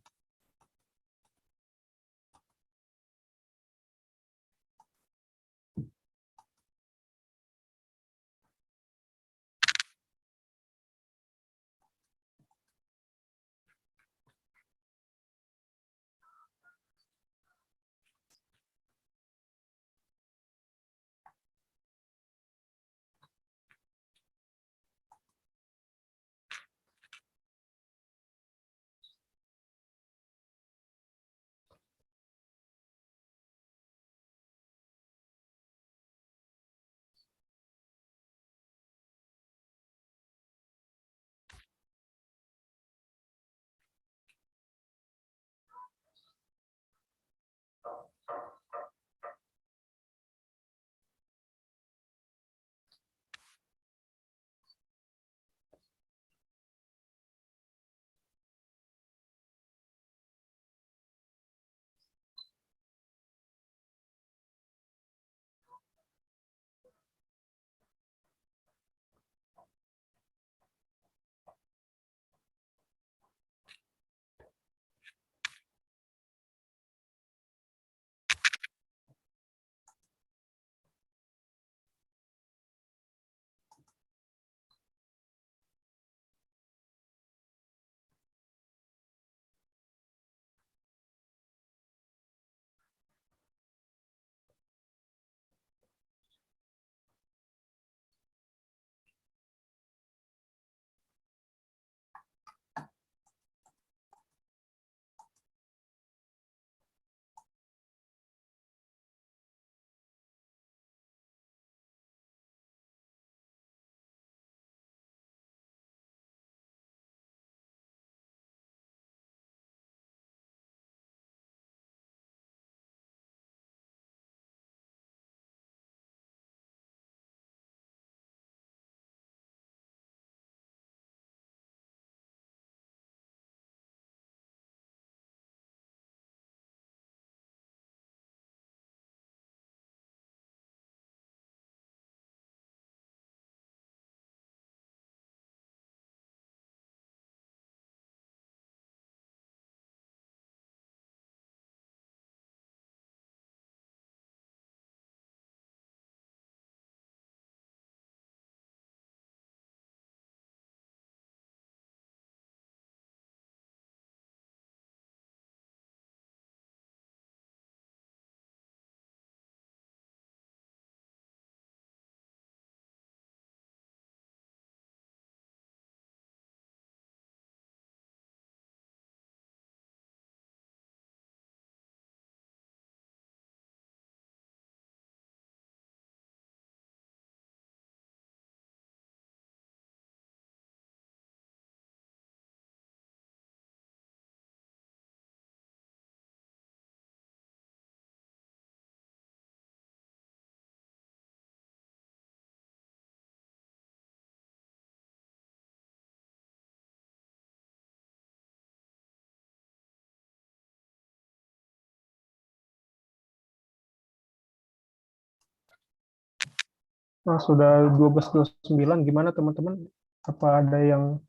Sudah 12.29. Gimana teman-teman? Apa ada yang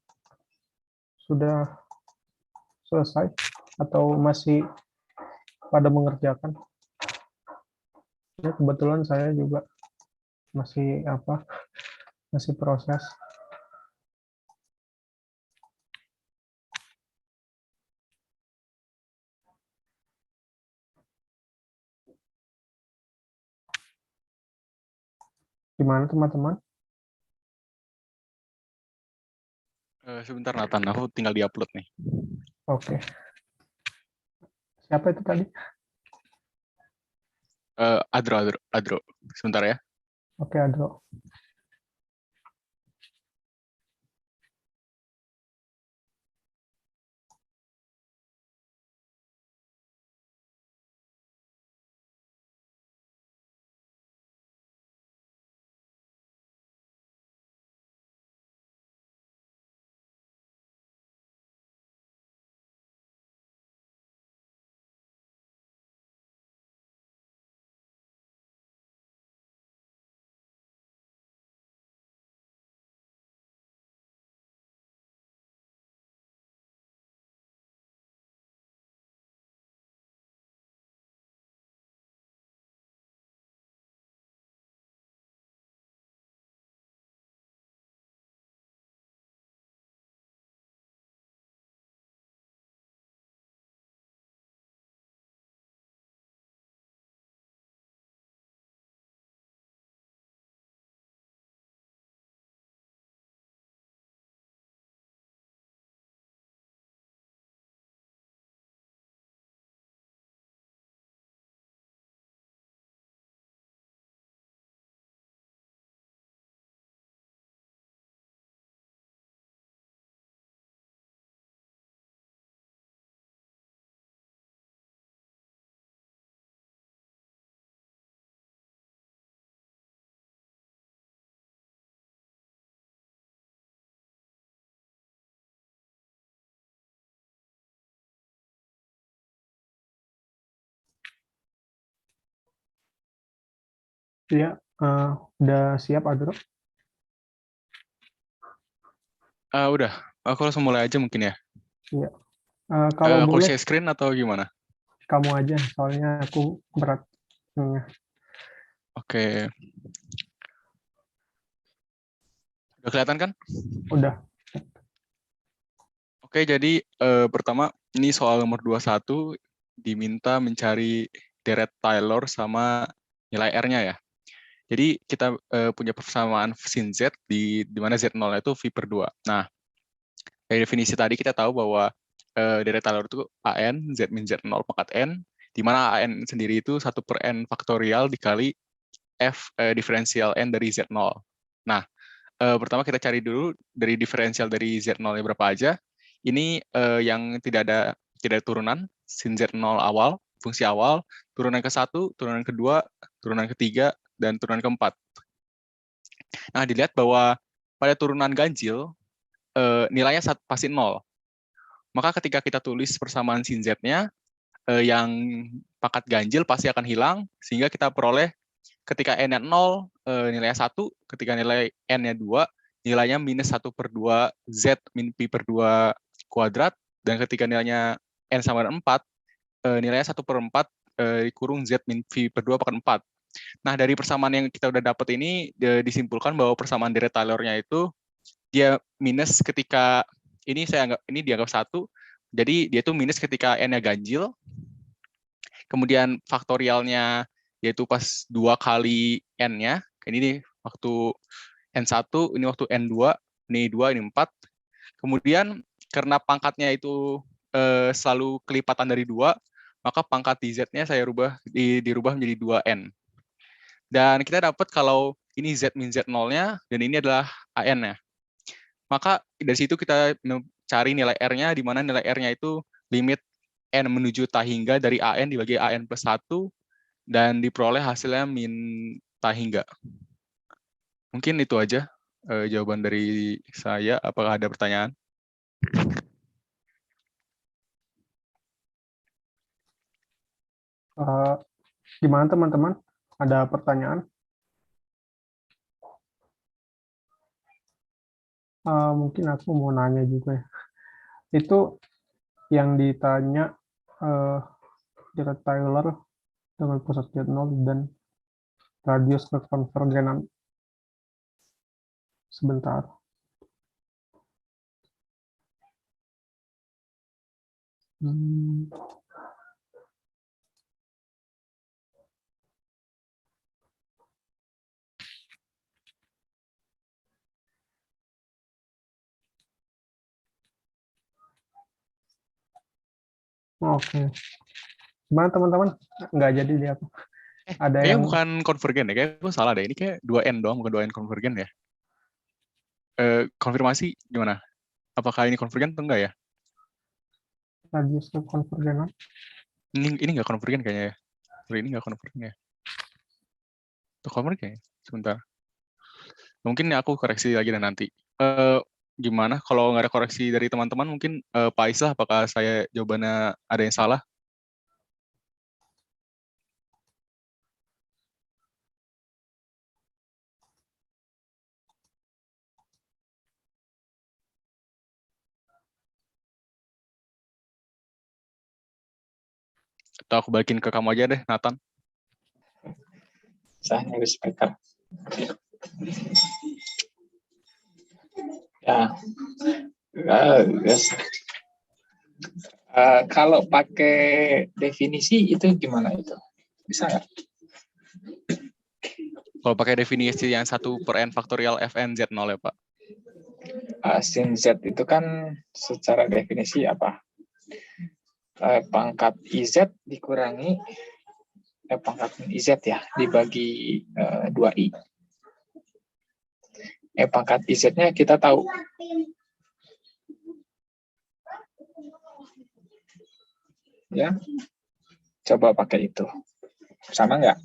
sudah selesai atau masih pada mengerjakan? Ya, kebetulan saya juga masih proses. Gimana teman-teman? Sebentar Nathan, aku tinggal diupload nih. Oke. Siapa itu tadi? Adro. Sebentar ya. Oke, Adro. Iya, udah siap, Adro? Udah, aku langsung mulai aja mungkin ya. Iya. Kalau Aku boleh, share screen atau gimana? kamu aja, soalnya aku berat. Oke, udah kelihatan kan? Udah. Oke, jadi pertama ini soal nomor 21 diminta mencari deret Taylor sama nilai R-nya ya. Jadi kita punya persamaan sin Z di mana Z0 itu V per 2. Nah, dari definisi tadi kita tahu bahwa deret Taylor itu AN, Z min Z0 pangkat N, di mana AN sendiri itu 1 per N faktorial dikali F diferensial N dari Z0. Nah, pertama kita cari dulu dari diferensial dari Z0-nya berapa aja. Ini yang tidak ada turunan, sin Z0 awal, fungsi awal, turunan ke-1, turunan kedua, turunan ketiga, dan turunan keempat. Nah, dilihat bahwa pada turunan ganjil, nilainya pasti 0. Maka ketika kita tulis persamaan sin Z-nya, yang pangkat ganjil pasti akan hilang, sehingga kita peroleh ketika N-nya 0, nilainya 1, ketika nilai N-nya 2, nilainya minus 1 per 2 Z min Pi per 2 kuadrat, dan ketika nilainya N sama dengan 4, nilainya 1 per 4 dikurung Z min Pi per 2 pangkat 4. Nah, dari persamaan yang kita udah dapat ini, disimpulkan bahwa persamaan deret Taylor-nya itu, dia minus ketika, ini dianggap 1, jadi dia itu minus ketika N-nya ganjil, kemudian faktorialnya yaitu pas 2 kali N-nya, ini waktu N1, ini waktu N2, ini 2, ini 4. Kemudian karena pangkatnya itu selalu kelipatan dari 2, maka pangkat di Z-nya saya dirubah menjadi 2N. Dan kita dapat kalau ini Z min Z0-nya, dan ini adalah AN-nya. Maka dari situ kita mencari nilai R-nya, di mana nilai R-nya itu limit N menuju ta hingga dari AN dibagi AN plus 1, dan diperoleh hasilnya min ta hingga. Mungkin itu aja jawaban dari saya. Apakah ada pertanyaan? Gimana teman-teman? Ada pertanyaan? Mungkin aku mau nanya juga ya. Itu yang ditanya deret Taylor dengan pusat Z0 dan radius kekonvergenan. Sebentar. Oke. Gimana teman-teman? Nggak jadi dia apa? Ada Kayaknya yang bukan konvergen ya, kayaknya gue salah deh. Ini kayak 2N doang, bukan 2N konvergen ya. Konfirmasi gimana? Apakah ini konvergen atau enggak ya? radius kekonvergenan? Ini nggak konvergen kayaknya ya. Ini nggak konvergen ya. Itu konvergen ya? Sebentar. Mungkin aku koreksi lagi dan nanti. Gimana kalau nggak ada koreksi dari teman-teman, mungkin Pak Islah, apakah saya jawabannya ada yang salah? Atau aku balikin ke kamu aja deh, Nathan. Saya nyari speaker. Ya, yes. Kalau pakai definisi itu gimana itu? Bisa nggak? Kalau pakai definisi yang 1 per N faktorial Fn Z0 ya, Pak. Sin Z itu kan secara definisi apa? Pangkat IZ dikurangi pangkat IZ ya, dibagi 2I. Pangkat IZ-nya kita tahu. Ya, coba pakai itu. Sama nggak?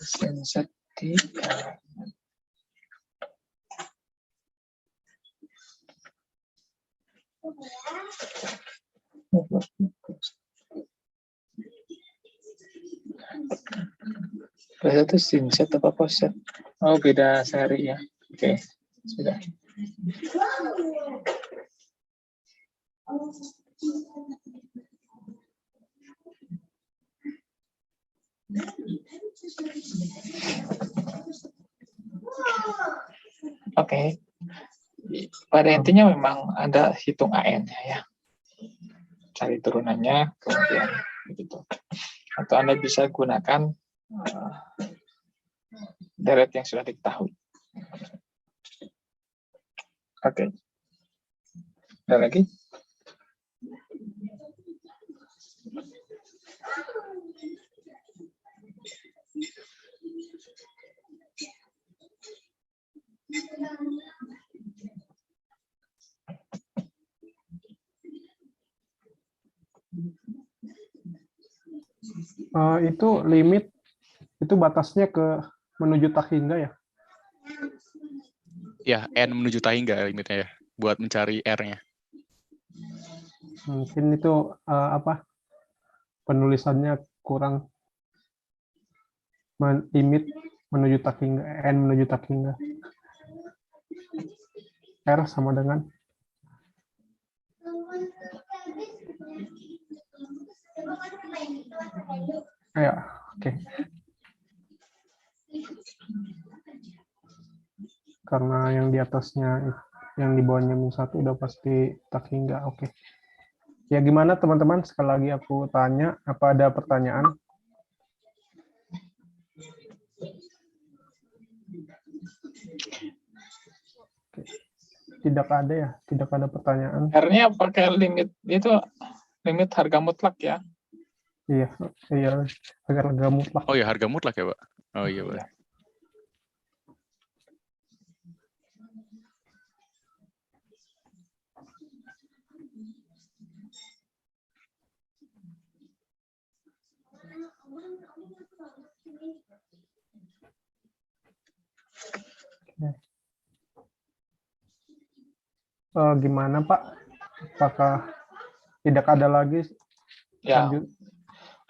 Sin Z Itu sinset apa poset? Oh, beda sehari ya. Oke, sudah. Oke. Pada intinya memang ada hitung AN-nya ya. Cari turunannya, kemudian begitu. Atau Anda bisa gunakan deret yang sudah diketahui. Oke. Ada lagi? Itu limit, itu batasnya ke menuju tak hingga ya? Ya, N menuju tak hingga limitnya ya, buat mencari R-nya. Mungkin itu penulisannya kurang, limit menuju tak hingga, N menuju tak hingga. R sama dengan ya, oke. Karena yang di atasnya, yang di bawahnya -1 udah pasti tak hingga, oke. Ya gimana teman-teman, sekali lagi aku tanya, apa ada pertanyaan? Tidak ada ya, tidak ada pertanyaan. R-nya pakai limit itu, limit harga mutlak ya. Iya, harga mutlak. Oh ya, harga mutlak ya, Pak? Oh iya, Pak. Gimana Pak? Apakah tidak ada lagi? Ya, Lanjut.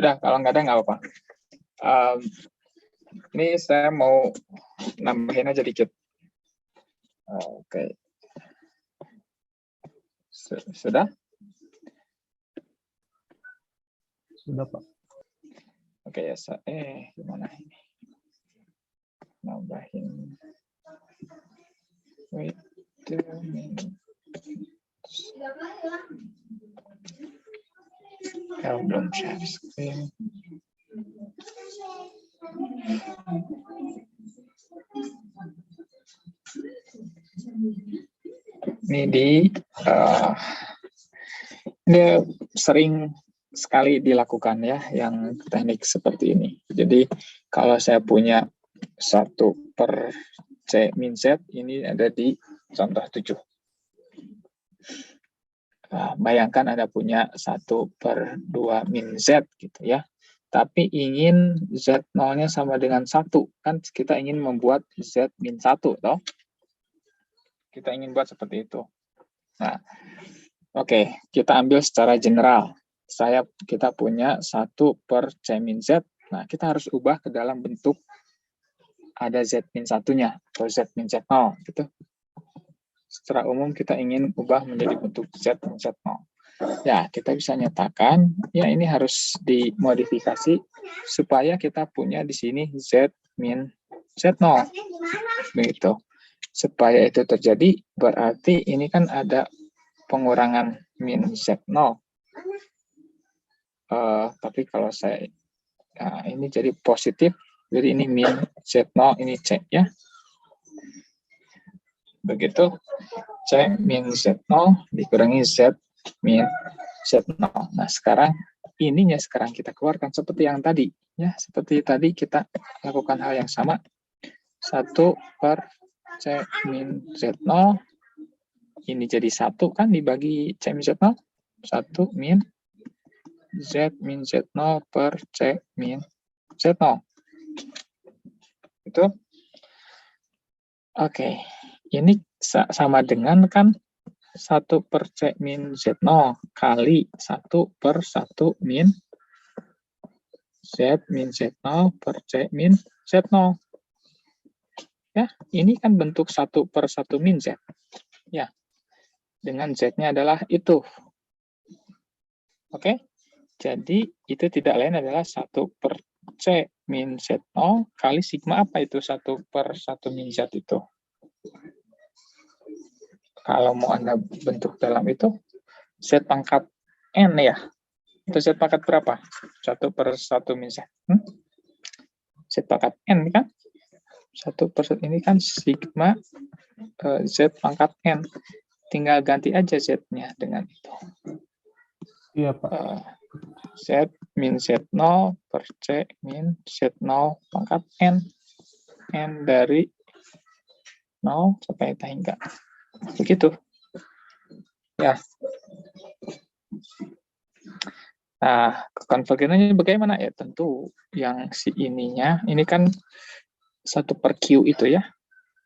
udah kalau nggak ada nggak apa-apa. Ini saya mau nambahin aja dikit. Oke. Sudah? Sudah Pak. Oke ya, gimana ini? Nambahin. Wait a minute. Ya, belum share screen. Ini ini sering sekali dilakukan ya, yang teknik seperti ini. Jadi kalau saya punya 1/C min Z, ini ada di contoh 7. Bayangkan Anda punya 1/2 min Z gitu ya. Tapi ingin Z0-nya sama dengan 1. Kan kita ingin membuat Z min 1, toh? Kita ingin buat seperti itu. Nah, oke, kita ambil secara general. Kita punya 1/C min Z. Nah, kita harus ubah ke dalam bentuk ada Z min 1-nya, atau Z min Z0, gitu. Secara umum kita ingin ubah menjadi bentuk Z min Z0. Ya, kita bisa nyatakan, ya ini harus dimodifikasi supaya kita punya di sini Z min Z0. Begitu. Supaya itu terjadi, berarti ini kan ada pengurangan min Z0. Tapi kalau saya, ini jadi positif, jadi ini min Z0, ini C ya. Begitu, C min Z0 dikurangi Z min Z0. Nah, sekarang ininya sekarang kita keluarkan seperti yang tadi. Ya, seperti tadi kita lakukan hal yang sama. 1/C min Z0. Ini jadi 1 kan dibagi C min Z0. 1 min Z min Z0 per C min Z0. Itu. Oke. Ini sama dengan kan 1 per C min Z0 kali 1 per 1 min Z min Z0 per C min Z0. Ya, ini kan bentuk 1 per 1 min Z. Ya, dengan Z-nya adalah itu. Oke, jadi itu tidak lain adalah 1 per C min Z0 kali sigma apa itu 1 per 1 min Z itu. Kalau mau Anda bentuk dalam itu, Z pangkat N ya. Itu Z pangkat berapa? 1 per 1 min Z. Z pangkat N kan? 1 per 1 ini kan sigma Z pangkat N. Tinggal ganti aja Z-nya dengan itu. Iya, Pak. Z min Z0 per C min Z0 pangkat N. N dari 0 sampai hingga. Begitu. Ya. Nah, konvergenannya bagaimana ya? Tentu yang si ininya, ini kan 1 per Q itu ya.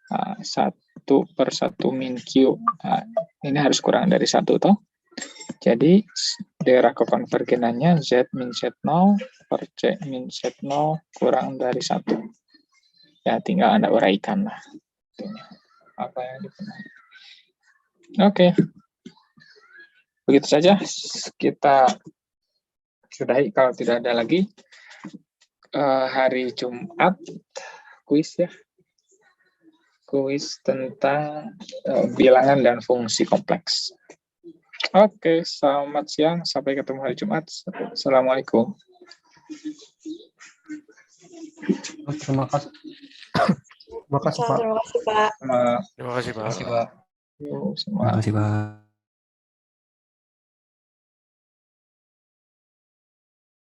1 per 1 min Q. Nah, ini harus kurang dari 1 toh. Jadi, daerah kekonvergenannya Z min Z0 per C min Z0 kurang dari 1. Ya, tinggal Anda uraikan lah. Apa yang dipenuhi. Oke. Begitu saja. Kita sudahi kalau tidak ada lagi. Hari Jumat, kuis ya. Kuis tentang bilangan dan fungsi kompleks. Oke, selamat siang. Sampai ketemu hari Jumat. Assalamualaikum. Terima kasih. Terima kasih, Pak. Terima kasih, Pak. Terima Terima kasih, Pak. kasih, Pak. Terima kasih, Pak.